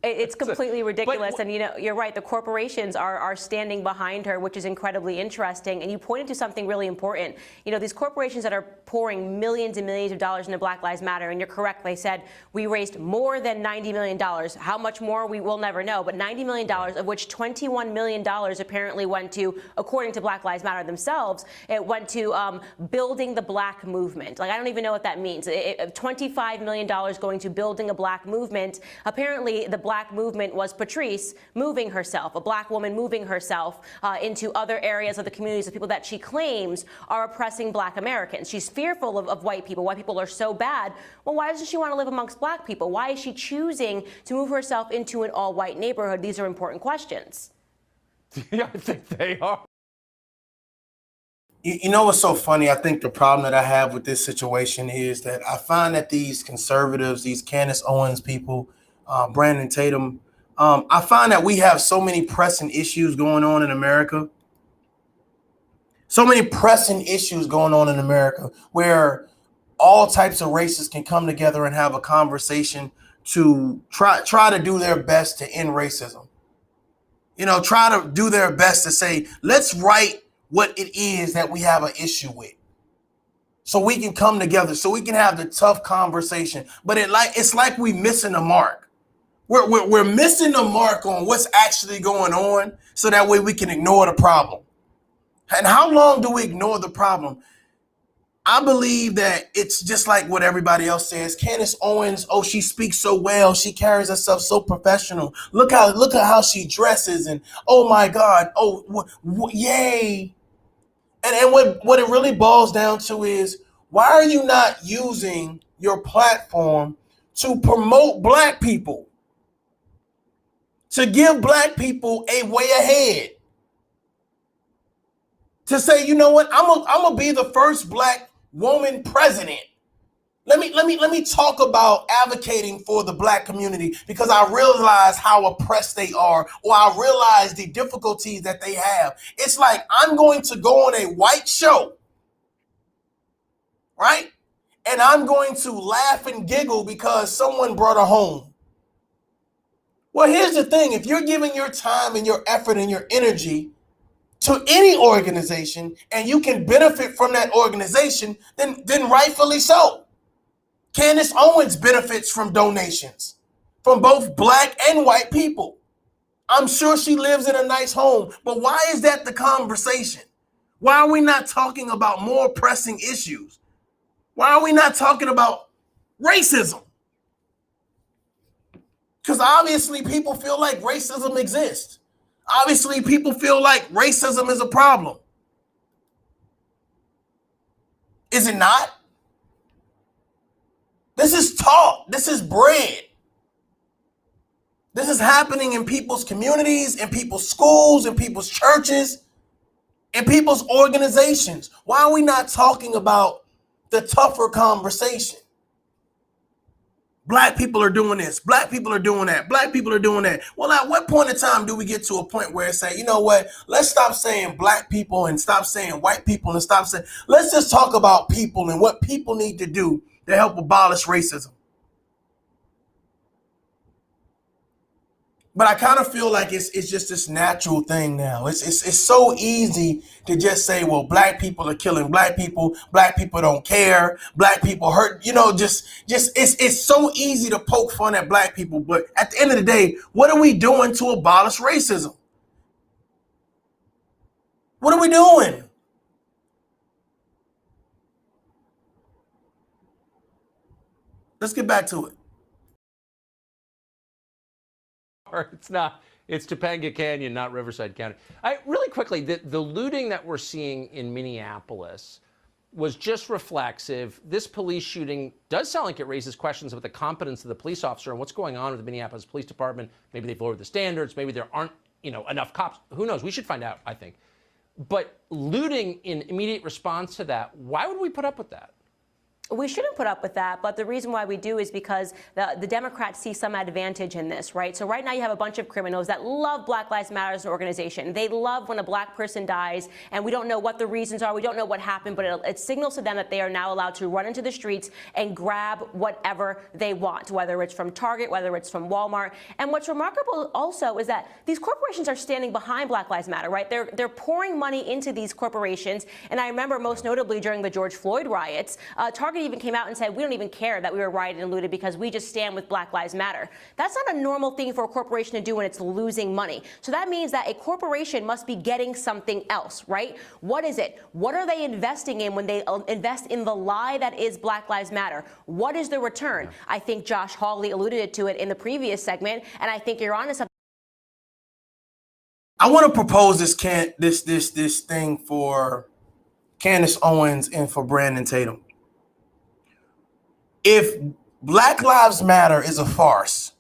It's completely ridiculous. And, you're right. The corporations are standing behind her, which is incredibly interesting. And you pointed to something really important. These corporations that are pouring millions and millions of dollars into Black Lives Matter. And you're correct. They said we raised more than $90 million. How much more, we will never know. But $90 million, of which $21 million apparently went to, according to Black Lives Matter themselves, it went to building the black movement. I don't even know what that means. $25 million going to building a black movement. Apparently, the black movement was Patrice moving herself, a black woman moving herself into other areas of the communities of people that she claims are oppressing black Americans. She's fearful of white people. White people are so bad. Well, why doesn't she want to live amongst black people? Why is she choosing to move herself into an all-white neighborhood? These are important questions. Yeah, I think they are. You know what's so funny? I think the problem that I have with this situation is that I find that these conservatives, these Candace Owens people, Brandon Tatum, I find that we have so many pressing issues going on in America. So many pressing issues going on in America where all types of races can come together and have a conversation to try to do their best to end racism. Try to do their best to say, let's write what it is that we have an issue with, so we can come together, so we can have the tough conversation. But it's like we missing the mark. We're missing the mark on what's actually going on, so that way we can ignore the problem. And how long do we ignore the problem? I believe that it's just like what everybody else says. Candace Owens, oh, she speaks so well. She carries herself so professional. Look at how she dresses, and oh my God, oh, yay. And what it really boils down to is, why are you not using your platform to promote black people? To give black people a way ahead. To say, you know what, I'm gonna be the first black woman president. Let me talk about advocating for the black community, because I realize how oppressed they are, or I realize the difficulties that they have. It's like I'm going to go on a white show, right? and I'm going to laugh and giggle because someone brought her home. Well, here's the thing. If you're giving your time and your effort and your energy to any organization and you can benefit from that organization, then rightfully so. Candace Owens benefits from donations from both black and white people. I'm sure she lives in a nice home, but why is that the conversation? Why are we not talking about more pressing issues? Why are we not talking about racism? Because obviously people feel like racism exists. Obviously people feel like racism is a problem. Is it not? This is taught. This is bred. This is happening in people's communities, in people's schools, in people's churches, in people's organizations. Why are we not talking about the tougher conversation? Black people are doing this. Black people are doing that. Black people are doing that. Well, at what point in time do we get to a point where it's say, you know what? Let's stop saying black people and stop saying white people and stop saying, let's just talk about people and what people need to do to help abolish racism. But I kind of feel like it's just this natural thing now. It's so easy to just say, well, black people are killing black people don't care, black people hurt, just it's so easy to poke fun at black people. But at the end of the day, what are we doing to abolish racism? What are we doing? Let's get back to it. It's not. It's Topanga Canyon, not Riverside County. Really quickly, the looting that we're seeing in Minneapolis was just reflexive. This police shooting does sound like it raises questions about the competence of the police officer and what's going on with the Minneapolis Police Department. Maybe they've lowered the standards. Maybe there aren't, enough cops. Who knows? We should find out, I think. But looting in immediate response to that, why would we put up with that? We shouldn't put up with that, but the reason why we do is because the Democrats see some advantage in this, right? So right now you have a bunch of criminals that love Black Lives Matter as an organization. They love when a black person dies, and we don't know what the reasons are. We don't know what happened, but it signals to them that they are now allowed to run into the streets and grab whatever they want, whether it's from Target, whether it's from Walmart. And what's remarkable also is that these corporations are standing behind Black Lives Matter, right? They're pouring money into these corporations. And I remember most notably during the George Floyd riots, Target even came out and said, we don't even care that we were rioted and looted because we just stand with Black Lives Matter. That's not a normal thing for a corporation to do when it's losing money. So that means that a corporation must be getting something else, right? What is it? What are they investing in when they invest in the lie that is Black Lives Matter? What is the return? I think Josh Hawley alluded to it in the previous segment, and I think you're onto something. I want to propose this thing for Candace Owens and for Brandon Tatum. If Black Lives Matter is a farce,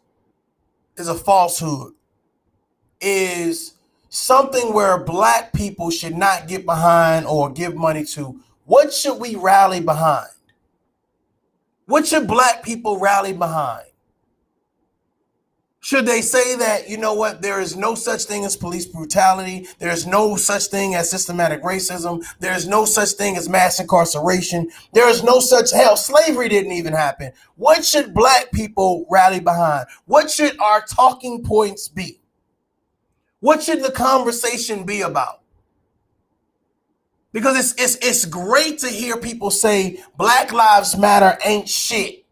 is a falsehood, is something where black people should not get behind or give money to, what should we rally behind? What should black people rally behind? Should they say that, you know what, there is no such thing as police brutality, there is no such thing as systematic racism, there is no such thing as mass incarceration, there is no such, hell, slavery didn't even happen. What should black people rally behind? What should our talking points be? What should the conversation be about? Because it's great to hear people say Black Lives Matter ain't shit.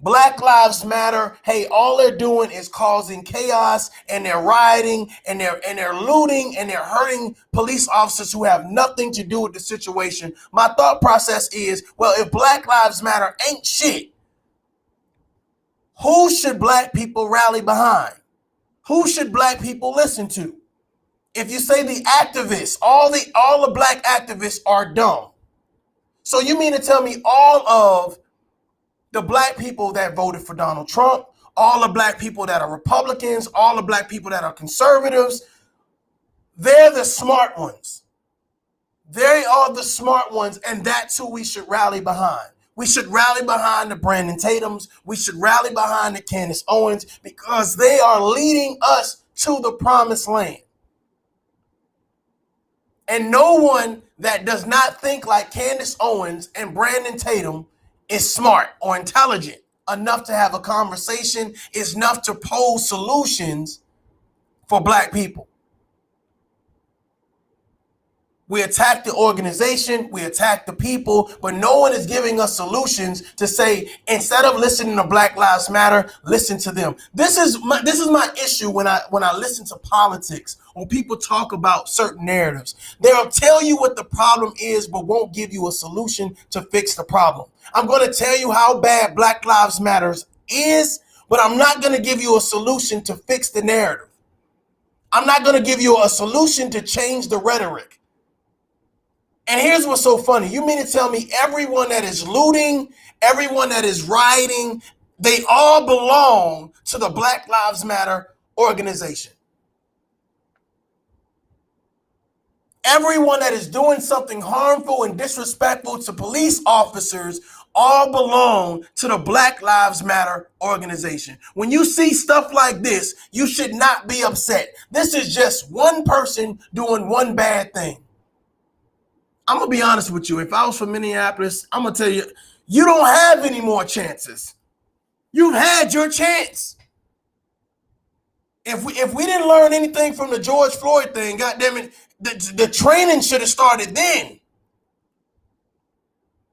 Black Lives Matter, hey, all they're doing is causing chaos, and they're rioting, and they're looting, and they're hurting police officers who have nothing to do with the situation. My thought process is, well, if Black Lives Matter ain't shit, who should black people rally behind? Who should black people listen to? If you say the activists, all the black activists are dumb. So you mean to tell me all of the black people that voted for Donald Trump, all the black people that are Republicans, all the black people that are conservatives, they're the smart ones. They are the smart ones, and that's who we should rally behind. We should rally behind the Brandon Tatums. We should rally behind the Candace Owens, because they are leading us to the promised land. And no one that does not think like Candace Owens and Brandon Tatum is smart or intelligent enough to have a conversation, is enough to pose solutions for black people. We attack the organization, we attack the people, but no one is giving us solutions to say, instead of listening to Black Lives Matter, listen to them. This is my issue when I listen to politics, when people talk about certain narratives. They'll tell you what the problem is, but won't give you a solution to fix the problem. I'm going to tell you how bad Black Lives Matter is, but I'm not going to give you a solution to fix the narrative. I'm not going to give you a solution to change the rhetoric. And here's what's so funny. You mean to tell me everyone that is looting, everyone that is rioting, they all belong to the Black Lives Matter organization? Everyone that is doing something harmful and disrespectful to police officers all belong to the Black Lives Matter organization. When you see stuff like this, you should not be upset. This is just one person doing one bad thing. I'm going to be honest with you. If I was from Minneapolis, I'm going to tell you, you don't have any more chances. You've had your chance. If we didn't learn anything from the George Floyd thing, goddamn it, the training should have started then.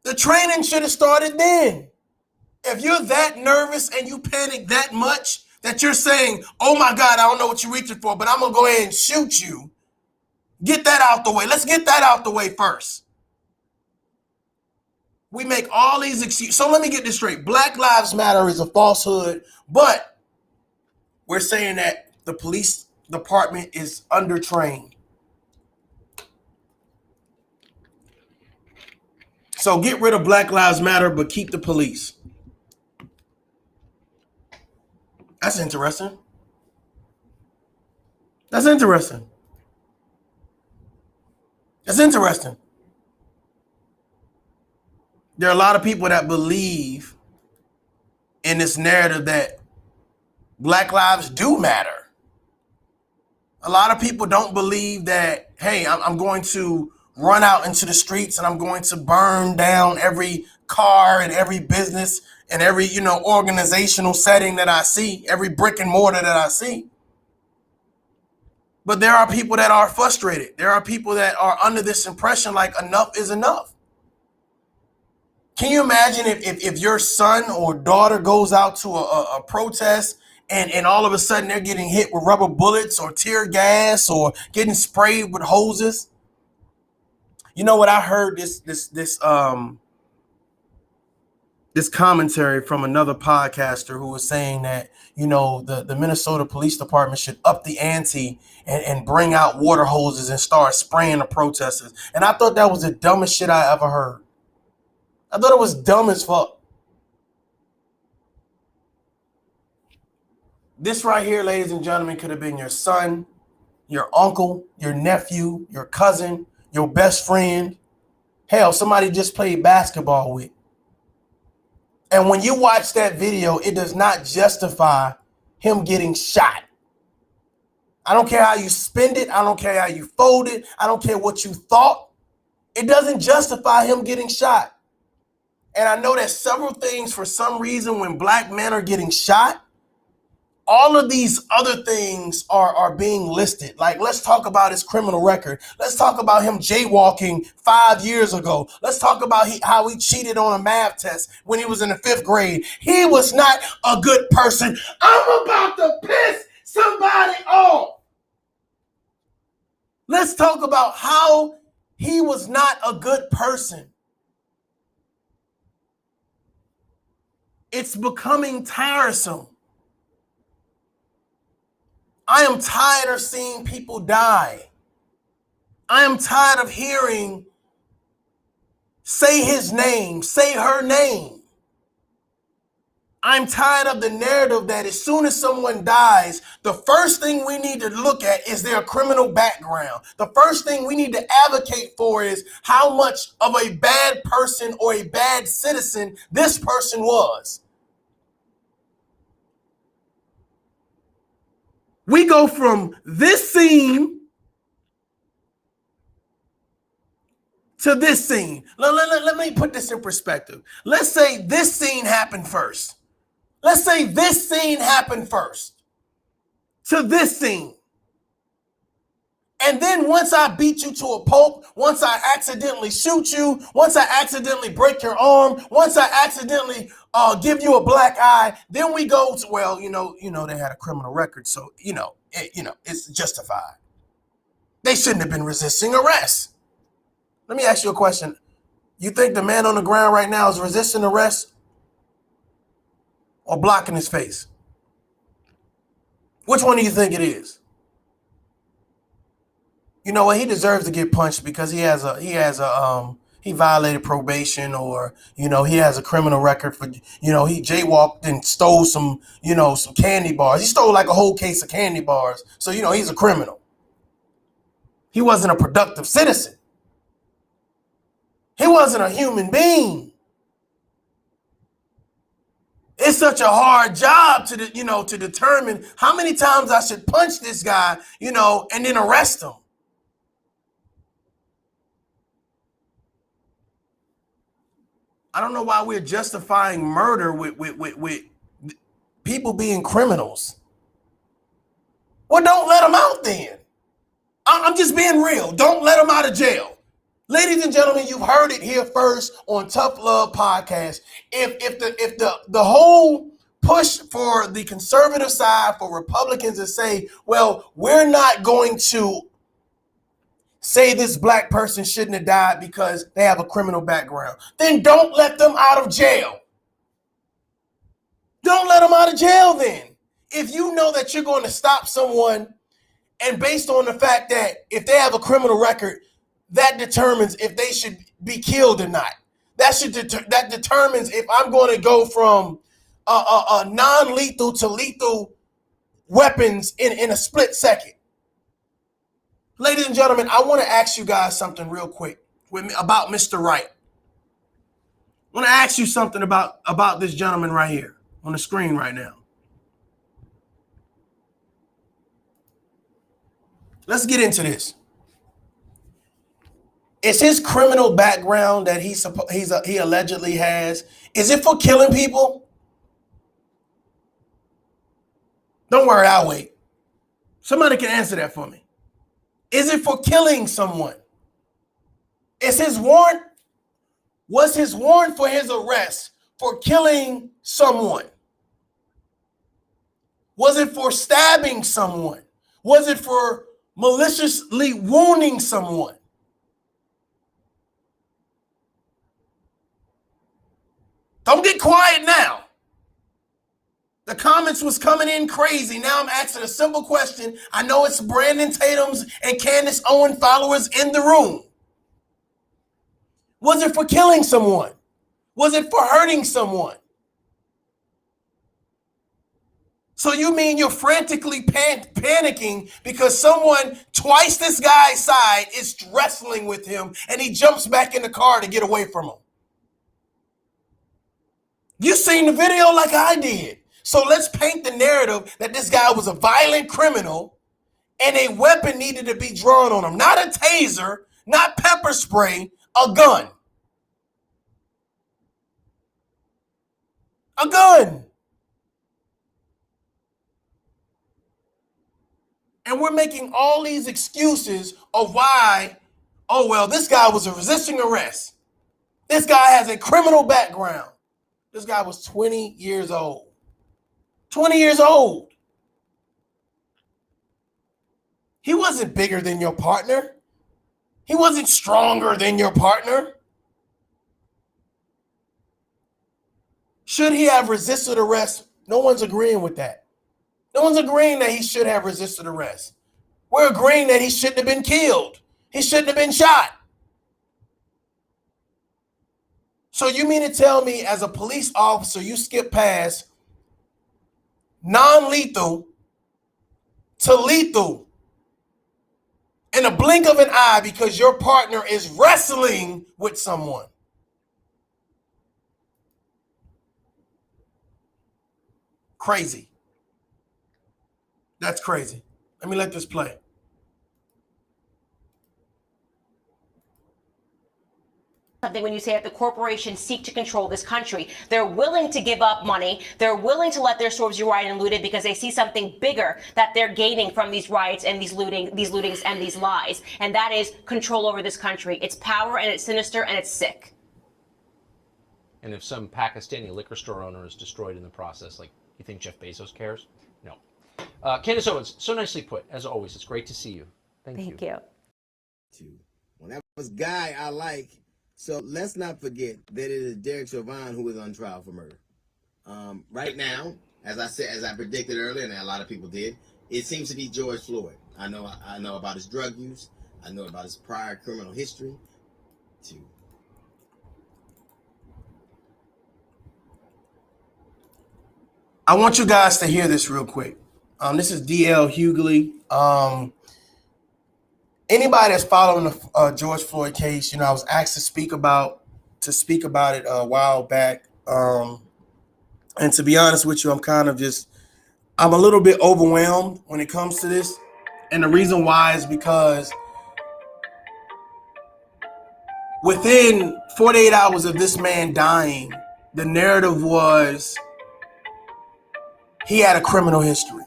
The training should have started then. If you're that nervous and you panic that much that you're saying, oh my God, I don't know what you're reaching for, but I'm going to go ahead and shoot you. Get that out the way. Let's get that out the way first. We make all these excuses. So let me get this straight. Black Lives Matter is a falsehood, but we're saying that the police department is undertrained. So get rid of Black Lives Matter, but keep the police. That's interesting. That's interesting. That's interesting. There are a lot of people that believe in this narrative that Black lives do matter. A lot of people don't believe that, hey, I'm going to run out into the streets and I'm going to burn down every car and every business and every, organizational setting that I see, every brick and mortar that I see. But there are people that are frustrated. There are people that are under this impression like enough is enough. Can you imagine if your son or daughter goes out to a protest and all of a sudden they're getting hit with rubber bullets or tear gas or getting sprayed with hoses? You know what? I heard this commentary from another podcaster who was saying that, the Minnesota Police Department should up the ante and bring out water hoses and start spraying the protesters. And I thought that was the dumbest shit I ever heard. I thought it was dumb as fuck. This right here, ladies and gentlemen, could have been your son, your uncle, your nephew, your cousin, your best friend. Hell, somebody just played basketball with. And when you watch that video, it does not justify him getting shot. I don't care how you spend it. I don't care how you fold it. I don't care what you thought. It doesn't justify him getting shot. And I know that several things, for some reason, when black men are getting shot, all of these other things are being listed. Like, let's talk about his criminal record. Let's talk about him jaywalking 5 years ago. Let's talk about how he cheated on a math test when he was in the 5th grade. He was not a good person. I'm about to piss somebody off. Let's talk about how he was not a good person. It's becoming tiresome. I am tired of seeing people die. I am tired of hearing, say his name, say her name. I'm tired of the narrative that as soon as someone dies, the first thing we need to look at is their criminal background. The first thing we need to advocate for is how much of a bad person or a bad citizen this person was. We go from this scene to this scene. Let me put this in perspective. Let's say this scene happened first. Let's say this scene happened first to this scene. And then once I beat you to a pulp, once I accidentally shoot you, once I accidentally break your arm, once I accidentally give you a black eye, then we go to, well, they had a criminal record, so it's justified. They shouldn't have been resisting arrest. Let me ask you a question. You think the man on the ground right now is resisting arrest or blocking his face? Which one do you think it is? You know what? He deserves to get punched because he violated probation, or he has a criminal record for he jaywalked and stole some candy bars. He stole like a whole case of candy bars. So he's a criminal. He wasn't a productive citizen. He wasn't a human being. It's such a hard job to determine how many times I should punch this guy, and then arrest him. I don't know why we're justifying murder with people being criminals. Well, don't let them out then. I'm just being real. Don't let them out of jail. Ladies and gentlemen, you've heard it here first on Tough Love Podcast. If the whole push for the conservative side, for Republicans to say, well, we're not going to say this black person shouldn't have died because they have a criminal background, then don't let them out of jail. Don't let them out of jail then. If you know that you're going to stop someone, and based on the fact that if they have a criminal record, that determines if they should be killed or not. That determines if I'm going to go from a non-lethal to lethal weapons in a split second. Ladies and gentlemen, I want to ask you guys something real quick about Mr. Wright. I want to ask you something about this gentleman right here on the screen right now. Let's get into this. Is his criminal background that he allegedly has, is it for killing people? Don't worry, I'll wait. Somebody can answer that for me. Is it for killing someone? Was his warrant for his arrest for killing someone? Was it for stabbing someone? Was it for maliciously wounding someone? Don't get quiet now. The comments was coming in crazy. Now I'm asking a simple question. I know it's Brandon Tatum's and Candace Owens followers in the room. Was it for killing someone? Was it for hurting someone? So you mean you're frantically panicking because someone twice this guy's size is wrestling with him and he jumps back in the car to get away from him? You seen the video like I did. So let's paint the narrative that this guy was a violent criminal and a weapon needed to be drawn on him. Not a taser, not pepper spray, a gun. A gun. And we're making all these excuses of why, oh, well, this guy was a resisting arrest. This guy has a criminal background. This guy was 20 years old. 20 years old. He wasn't bigger than your partner. He wasn't stronger than your partner. Should he have resisted arrest? No one's agreeing with that. No one's agreeing that he should have resisted arrest. We're agreeing that he shouldn't have been killed. He shouldn't have been shot. So you mean to tell me as a police officer, you skip past non-lethal to lethal in a blink of an eye because your partner is wrestling with someone? Crazy. That's crazy. Let me let this play. something when you say that the corporations seek to control this country. They're willing to give up money. They're willing to let their stores be rioted and looted because they see something bigger that they're gaining from these riots and these lootings and these lies. And that is control over this country. It's power, and it's sinister, and it's sick. And if some Pakistani liquor store owner is destroyed in the process, like, you think Jeff Bezos cares? No. Candace Owens, so nicely put. As always, it's great to see you. Thank you. When that was guy I like. So let's not forget that it is Derek Chauvin who is on trial for murder. Right now, as I predicted earlier, and a lot of people did, it seems to be George Floyd. I know about his drug use. I know about his prior criminal history. I want you guys to hear this real quick. This is D.L. Hughley. Anybody that's following the George Floyd case, I was asked to speak about it a while back. And to be honest with you, I'm a little bit overwhelmed when it comes to this. And the reason why is because within 48 hours of this man dying, the narrative was he had a criminal history.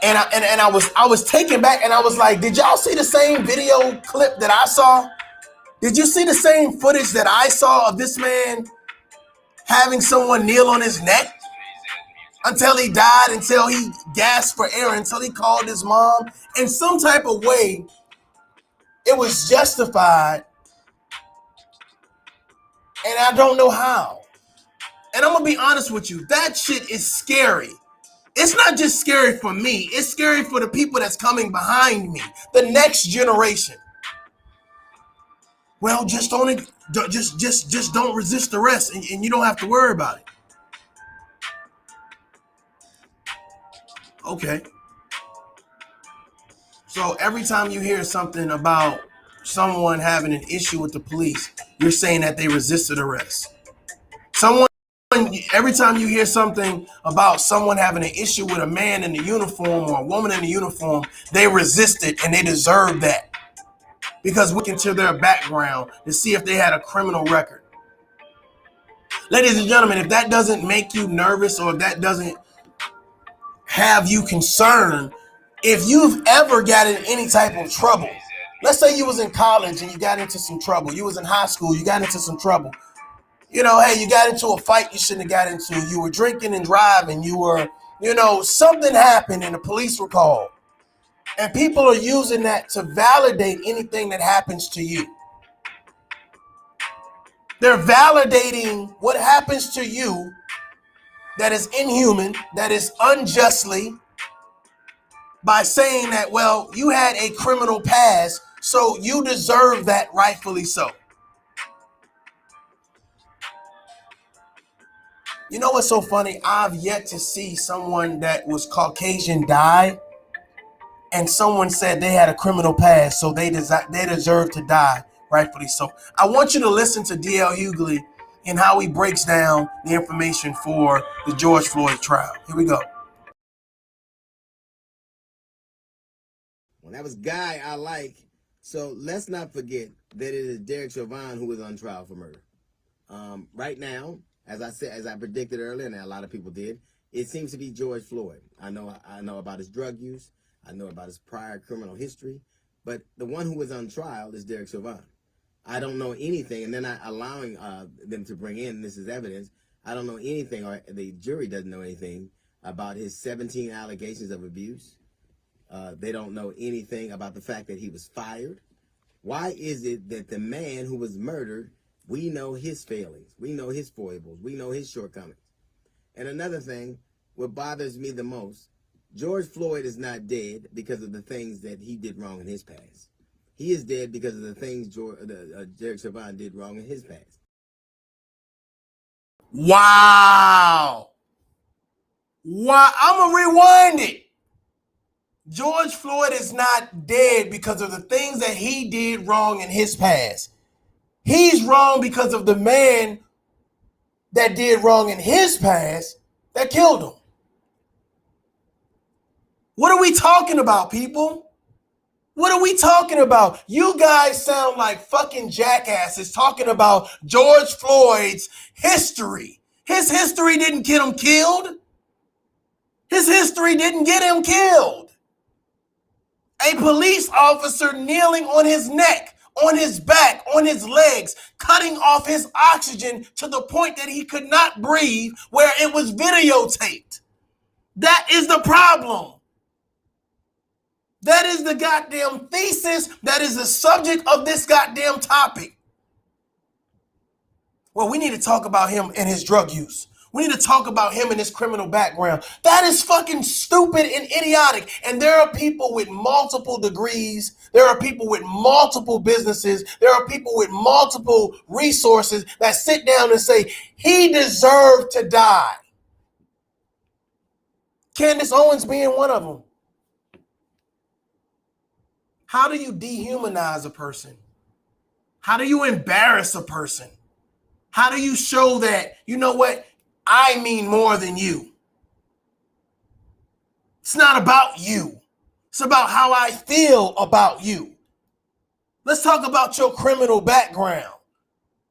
And I was taken back, and I was like, did y'all see the same video clip that I saw? Did you see the same footage that I saw of this man having someone kneel on his neck until he died, until he gasped for air, until he called his mom? In some type of way, it was justified, and I don't know how. And I'm going to be honest with you, that shit is scary. It's not just scary for me. It's scary for the people that's coming behind me, the next generation. Well, just don't resist arrest, and you don't have to worry about it. Okay. So every time you hear something about someone having an issue with the police, you're saying that they resisted arrest. Every time you hear something about someone having an issue with a man in the uniform or a woman in the uniform, they resisted, and they deserve that. Because we can to their background to see if they had a criminal record. Ladies and gentlemen, if that doesn't make you nervous, or if that doesn't have you concerned, if you've ever got in any type of trouble, let's say you was in college and you got into some trouble, you was in high school, you got into some trouble. Hey, you got into a fight you shouldn't have got into. You were drinking and driving. Something happened and the police were called. And people are using that to validate anything that happens to you. They're validating what happens to you that is inhuman, that is unjustly, by saying that, well, you had a criminal past, so you deserve that, rightfully so. You know what's so funny? I've yet to see someone that was Caucasian die, and someone said they had a criminal past, so they deserve to die, rightfully so. I want you to listen to D.L. Hughley and how he breaks down the information for the George Floyd trial. Here we go. When that was guy I like. So let's not forget that it is Derek Chauvin who is on trial for murder. Right now, as I predicted earlier, and a lot of people did, it seems to be George Floyd. I know about his drug use. I know about his prior criminal history. But the one who is on trial is Derek Chauvin. I don't know anything, and they're not allowing them to bring in, this is evidence, I don't know anything, or the jury doesn't know anything about his 17 allegations of abuse. They don't know anything about the fact that he was fired. Why is it that the man who was murdered, we know his failings, we know his foibles, we know his shortcomings? And another thing, what bothers me the most, George Floyd is not dead because of the things that he did wrong in his past. He is dead because of the things Derek Chauvin did wrong in his past. Wow. I'm going to rewind it. George Floyd is not dead because of the things that he did wrong in his past. He's wrong because of the man that did wrong in his past that killed him. What are we talking about, people? What are we talking about? You guys sound like fucking jackasses talking about George Floyd's history. His history didn't get him killed. His history didn't get him killed. A police officer kneeling on his neck, on his back, on his legs, cutting off his oxygen to the point that he could not breathe, where it was videotaped. That is the problem. That is the goddamn thesis. That is the subject of this goddamn topic. Well, we need to talk about him and his drug use. We need to talk about him and his criminal background. That is fucking stupid and idiotic. And there are people with multiple degrees. There are people with multiple businesses. There are people with multiple resources that sit down and say, he deserved to die. Candace Owens being one of them. How do you dehumanize a person? How do you embarrass a person? How do you show that, you know what, I mean more than you? It's not about you. It's about how I feel about you. Let's talk about your criminal background.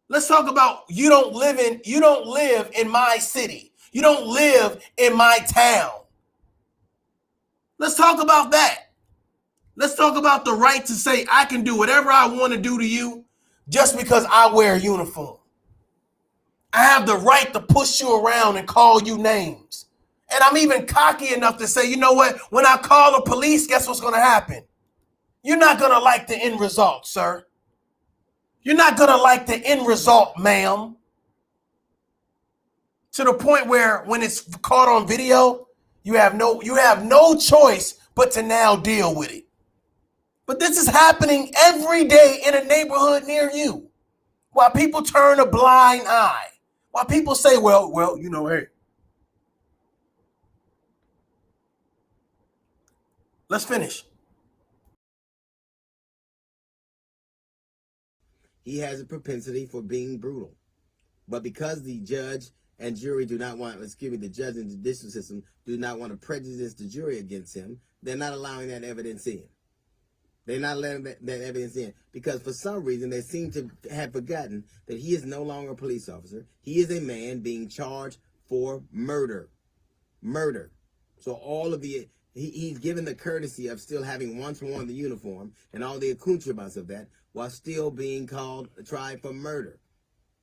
Let's talk about you don't live in my city. You don't live in my town. Let's talk about that. Let's talk about the right to say I can do whatever I want to do to you just because I wear a uniform. I have the right to push you around and call you names. And I'm even cocky enough to say, you know what? When I call the police, guess what's going to happen? You're not going to like the end result, sir. You're not going to like the end result, ma'am. To the point where when it's caught on video, you have no choice but to now deal with it. But this is happening every day in a neighborhood near you. While people turn a blind eye. While people say, well, you know, hey. Let's finish. He has a propensity for being brutal. But because the judge and jury the judge and judicial system do not want to prejudice the jury against him, they're not allowing that evidence in. They're not letting that evidence in because for some reason they seem to have forgotten that he is no longer a police officer. He is a man being charged for murder. Murder. So he's given the courtesy of still having once worn the uniform and all the accoutrements of that while still being tried for murder.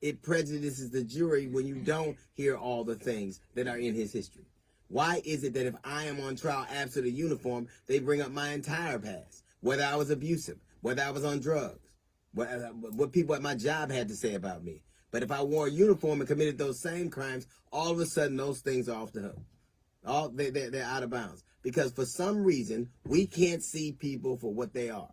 It prejudices the jury when you don't hear all the things that are in his history. Why is it that if I am on trial after the uniform, they bring up my entire past? Whether I was abusive, whether I was on drugs, what people at my job had to say about me. But if I wore a uniform and committed those same crimes, all of a sudden those things are off the hook. They're out of bounds. Because for some reason, we can't see people for what they are.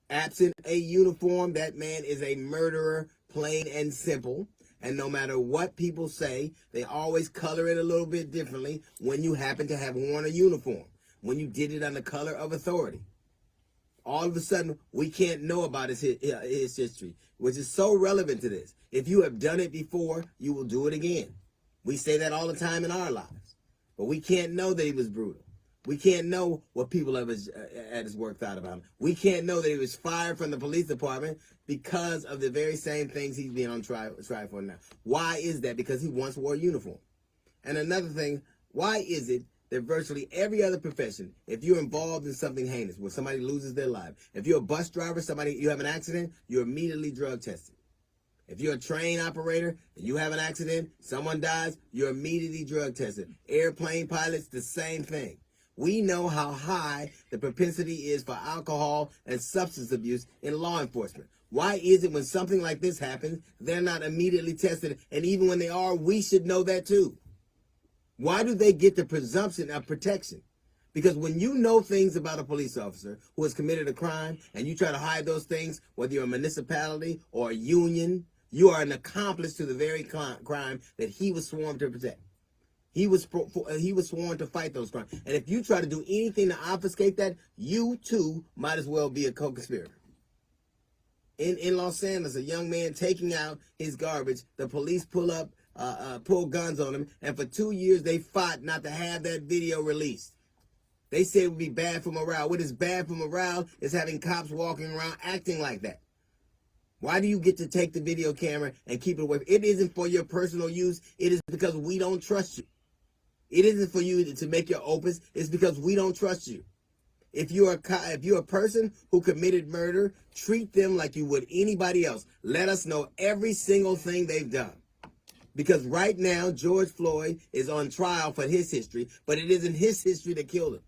Absent a uniform, that man is a murderer, plain and simple. And no matter what people say, they always color it a little bit differently when you happen to have worn a uniform, when you did it under color of authority. All of a sudden, we can't know about his history, which is so relevant to this. If you have done it before, you will do it again. We say that all the time in our lives. But we can't know that he was brutal. We can't know what people at his work thought about him. We can't know that he was fired from the police department because of the very same things he's being on trial for now. Why is that? Because he once wore a uniform. And another thing, why is it that virtually every other profession, if you're involved in something heinous where somebody loses their life, if you're a bus driver, you have an accident, you're immediately drug tested. If you're a train operator and you have an accident, someone dies, you're immediately drug tested. Airplane pilots, the same thing. We know how high the propensity is for alcohol and substance abuse in law enforcement. Why is it when something like this happens, they're not immediately tested? And even when they are, we should know that too. Why do they get the presumption of protection? Because when you know things about a police officer who has committed a crime and you try to hide those things, whether you're a municipality or a union, you are an accomplice to the very crime that he was sworn to protect. He was sworn to fight those crimes. And if you try to do anything to obfuscate that, you too might as well be a co-conspirator. In Los Angeles, a young man taking out his garbage, the police pull guns on him, and for 2 years they fought not to have that video released. They say it would be bad for morale. What is bad for morale is having cops walking around acting like that. Why do you get to take the video camera and keep it away? It isn't for your personal use. It is because we don't trust you. It isn't for you to make your opus. It's because we don't trust you. If you're a person who committed murder, treat them like you would anybody else. Let us know every single thing they've done. Because right now, George Floyd is on trial for his history, but it isn't his history that killed him.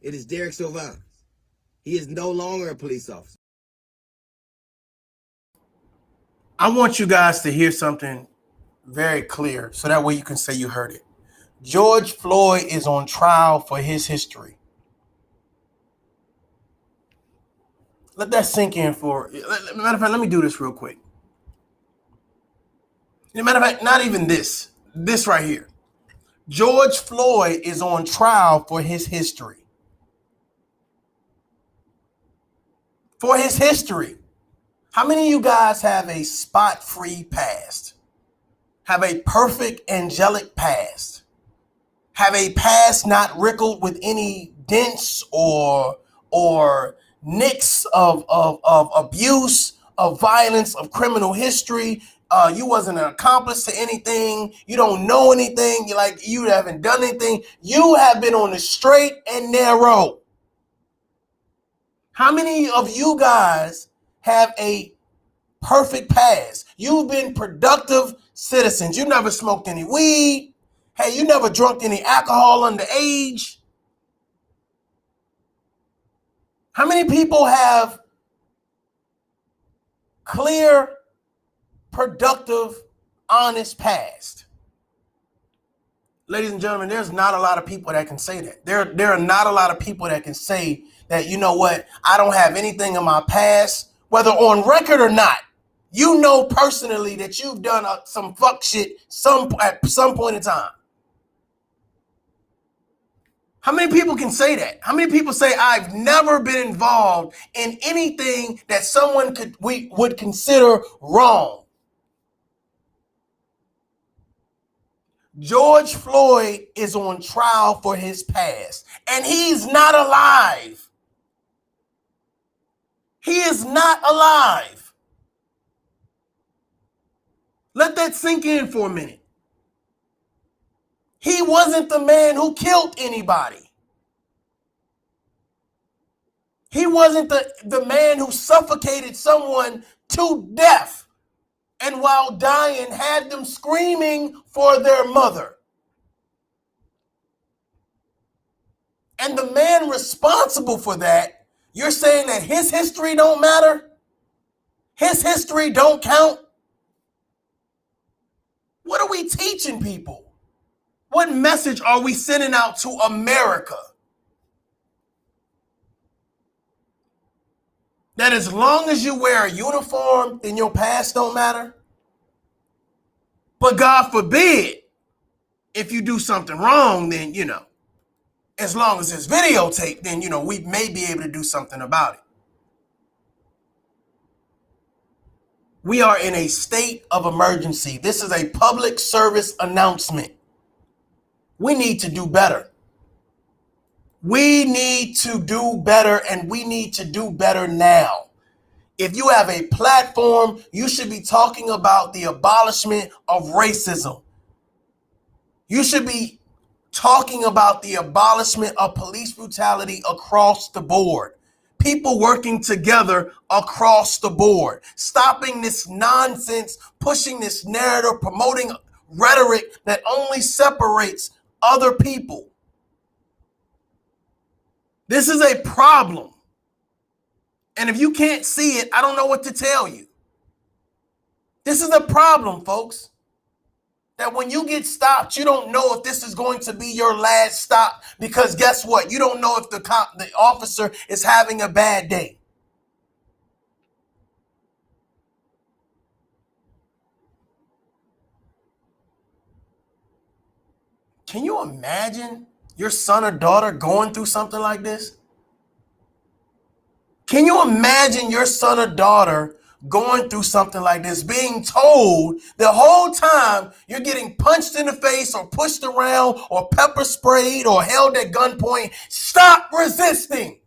It is Derek Chauvin's. He is no longer a police officer. I want you guys to hear something very clear so that way you can say you heard it. George Floyd is on trial for his history. Let that sink in for, matter of fact, let me do this real quick. Matter of fact, not even this right here. George Floyd is on trial for his history. For his history. How many of you guys have a spot-free past? Have a perfect angelic past? Have a past not wrinkled with any dents or nicks of abuse, of violence, of criminal history? You wasn't an accomplice to anything. You don't know anything. You haven't done anything. You have been on the straight and narrow. How many of you guys have a perfect past? You've been productive citizens. You never smoked any weed. Hey, you never drunk any alcohol underage. How many people have clear, productive, honest past? Ladies and gentlemen, there's not a lot of people that can say that. There are not a lot of people that can say that, you know what, I don't have anything in my past, whether on record or not. You know personally that you've done some fuck shit at some point in time. How many people can say that? How many people say, I've never been involved in anything that someone would consider wrong? George Floyd is on trial for his past, and he's not alive. He is not alive. Let that sink in for a minute. He wasn't the man who killed anybody. He wasn't the man who suffocated someone to death and while dying had them screaming for their mother. And the man responsible for that, you're saying that his history don't matter? His history don't count? What are we teaching people? What message are we sending out to America? That as long as you wear a uniform, then your past don't matter? But God forbid, if you do something wrong, then, as long as it's videotaped, then, we may be able to do something about it. We are in a state of emergency. This is a public service announcement. We need to do better. We need to do better, and we need to do better now. If you have a platform, you should be talking about the abolishment of racism. You should be talking about the abolishment of police brutality across the board. People working together across the board. Stopping this nonsense, pushing this narrative, promoting rhetoric that only separates other people. This is a problem. And if you can't see it, I don't know what to tell you. This is a problem, folks. That when you get stopped, you don't know if this is going to be your last stop, because guess what? You don't know if the officer is having a bad day. Can you imagine your son or daughter going through something like this? Can you imagine your son or daughter going through something like this, being told the whole time you're getting punched in the face or pushed around or pepper sprayed or held at gunpoint, stop resisting.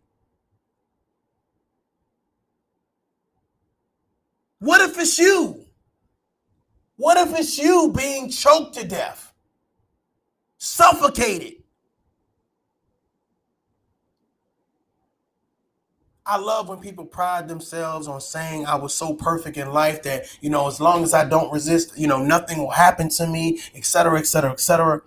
What if it's you? What if it's you being choked to death, suffocated? I love when people pride themselves on saying I was so perfect in life that, as long as I don't resist, nothing will happen to me, et cetera, et cetera, et cetera.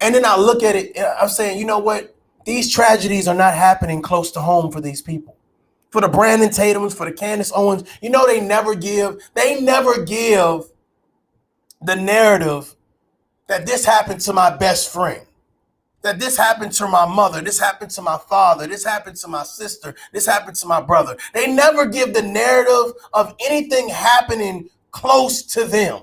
And then I look at it, I'm saying, you know what? These tragedies are not happening close to home for these people. For the Brandon Tatums, for the Candace Owens, they never give the narrative that this happened to my best friend, that this happened to my mother, this happened to my father, this happened to my sister, this happened to my brother. They never give the narrative of anything happening close to them.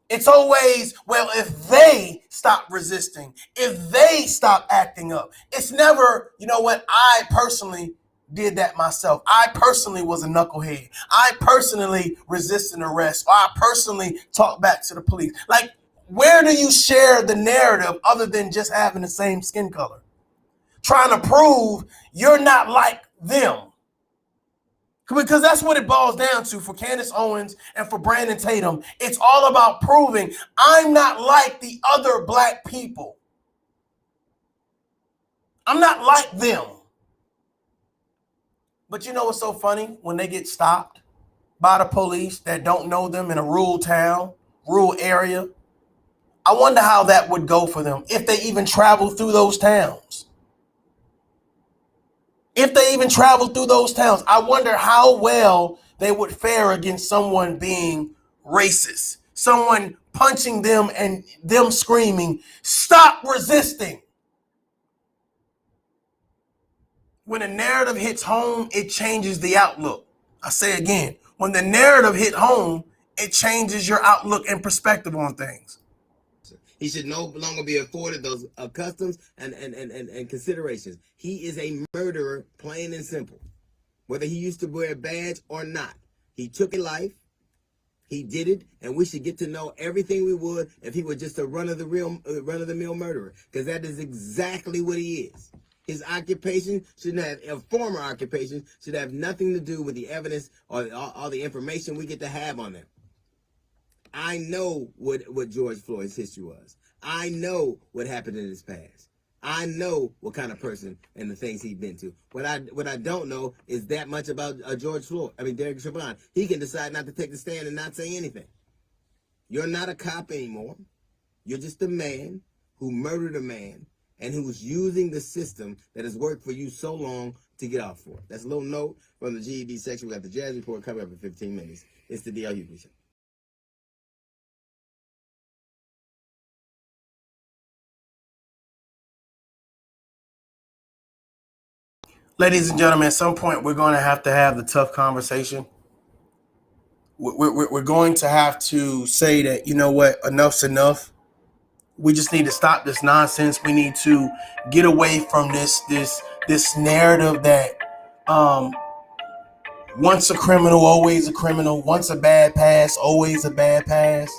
It's always, well, if they stop resisting, if they stop acting up. It's never, I personally did that myself. I personally was a knucklehead. I personally resisted arrest. Or I personally talked back to the police. Like, where do you share the narrative other than just having the same skin color? Trying to prove you're not like them. Because that's what it boils down to for Candace Owens and for Brandon Tatum. It's all about proving I'm not like the other black people. I'm not like them. But you know what's so funny? When they get stopped by the police that don't know them in a rural town, rural area, I wonder how that would go for them if they even travel through those towns. If they even travel through those towns, I wonder how well they would fare against someone being racist, someone punching them and them screaming, stop resisting. When a narrative hits home, it changes the outlook. I say again, when the narrative hit home, it changes your outlook and perspective on things. He should no longer be afforded those customs and considerations. He is a murderer, plain and simple. Whether he used to wear a badge or not. He took a life. He did it, and we should get to know everything we would if he were just a run-of-the-mill murderer, because that is exactly what he is. His occupation shouldn't have, a former occupation, should have nothing to do with the evidence or all the information we get to have on them. I know what George Floyd's history was. I know what happened in his past. I know what kind of person and the things he's been to. What I don't know is that much about Derek Chauvin. He can decide not to take the stand and not say anything. You're not a cop anymore. You're just a man who murdered a man and who's using the system that has worked for you so long to get off for it. That's a little note from the GED section. We got the Jazz Report coming up in 15 minutes. It's the D.L. Hughley Show. Ladies and gentlemen, at some point, we're going to have the tough conversation. We're going to have to say that, you know what, enough's enough. We just need to stop this nonsense. We need to get away from this narrative that once a criminal, always a criminal. Once a bad pass, always a bad pass.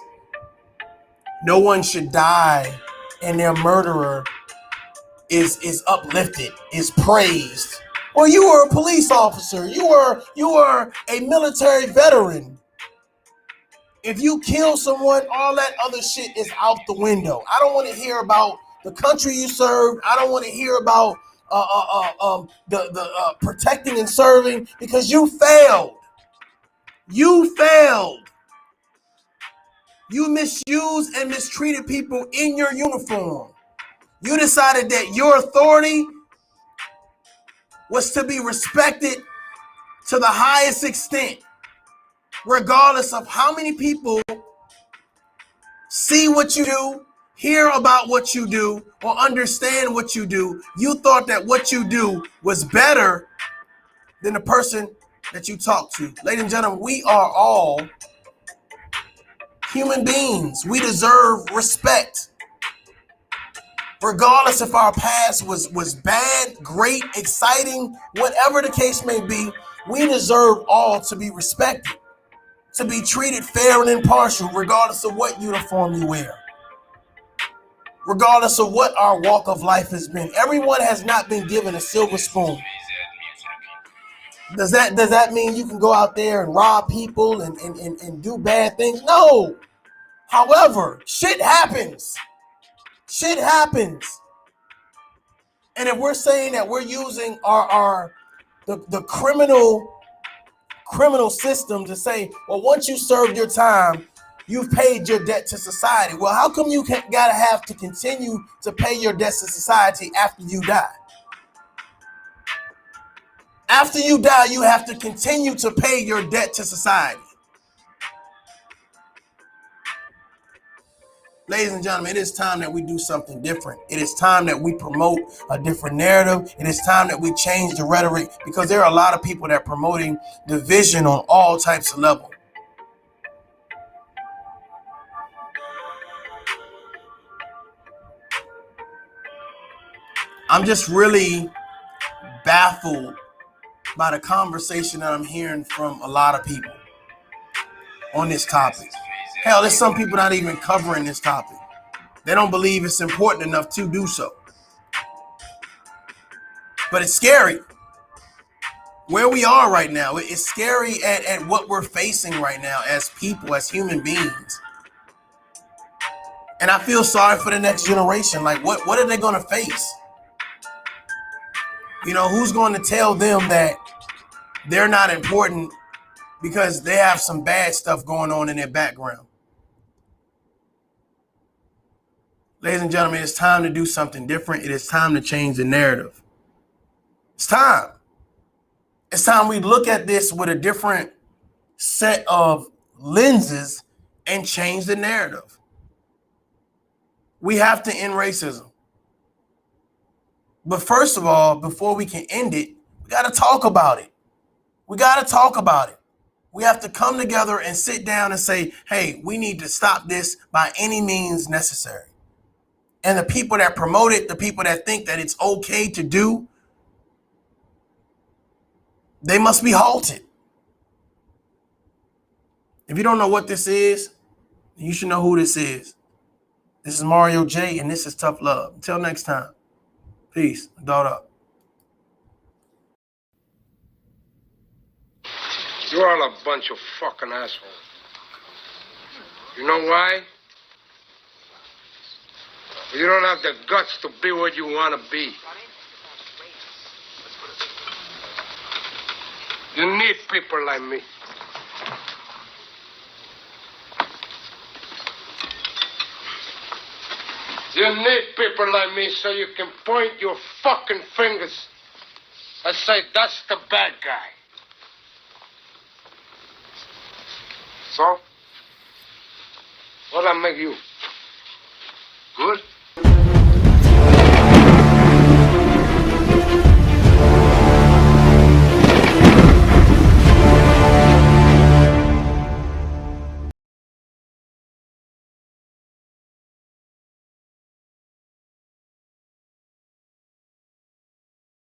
No one should die and their murderer is uplifted, is praised. Well, you were a police officer. You were a military veteran. If you kill someone, all that other shit is out the window. I don't want to hear about the country you served. I don't want to hear about the protecting and serving, because you failed. You failed. You misused and mistreated people in your uniform. You decided that your authority was to be respected to the highest extent, regardless of how many people see what you do, hear about what you do, or understand what you do. You thought that what you do was better than the person that you talk to. Ladies and gentlemen, we are all human beings. We deserve respect. Regardless if our past was bad, great, exciting, whatever the case may be, We deserve all to be respected, to be treated fair and impartial, regardless of what uniform you wear, regardless of what our walk of life has been. Everyone has not been given a silver spoon. Does that mean you can go out there and rob people and do bad things? No. However, shit happens. Shit happens. And if we're saying that we're using the criminal system to say, well, once you served your time, you've paid your debt to society. Well, how come you gotta have to continue to pay your debts to society after you die? After you die, you have to continue to pay your debt to society. Ladies and gentlemen, it is time that we do something different. It is time that we promote a different narrative. It is time that we change the rhetoric, because there are a lot of people that are promoting division on all types of levels. I'm just really baffled by the conversation that I'm hearing from a lot of people on this topic. Hell, there's some people not even covering this topic. They don't believe it's important enough to do so. But it's scary. Where we are right now, it's scary at what we're facing right now as people, as human beings. And I feel sorry for the next generation. Like, what are they going to face? You know, who's going to tell them that they're not important because they have some bad stuff going on in their background? Ladies and gentlemen, it's time to do something different. It is time to change the narrative. It's time. It's time we look at this with a different set of lenses and change the narrative. We have to end racism. But first of all, before we can end it, we got to talk about it. We got to talk about it. We have to come together and sit down and say, hey, we need to stop this by any means necessary. And the people that promote it, the people that think that it's okay to do, they must be halted. If you don't know what this is, you should know who this is. This is Mario J, and this is Tough Love. Until next time, peace. Dot up. You're all a bunch of fucking assholes. You know why? You don't have the guts to be what you want to be. You need people like me. You need people like me so you can point your fucking fingers and say, that's the bad guy. So, what'll I make you?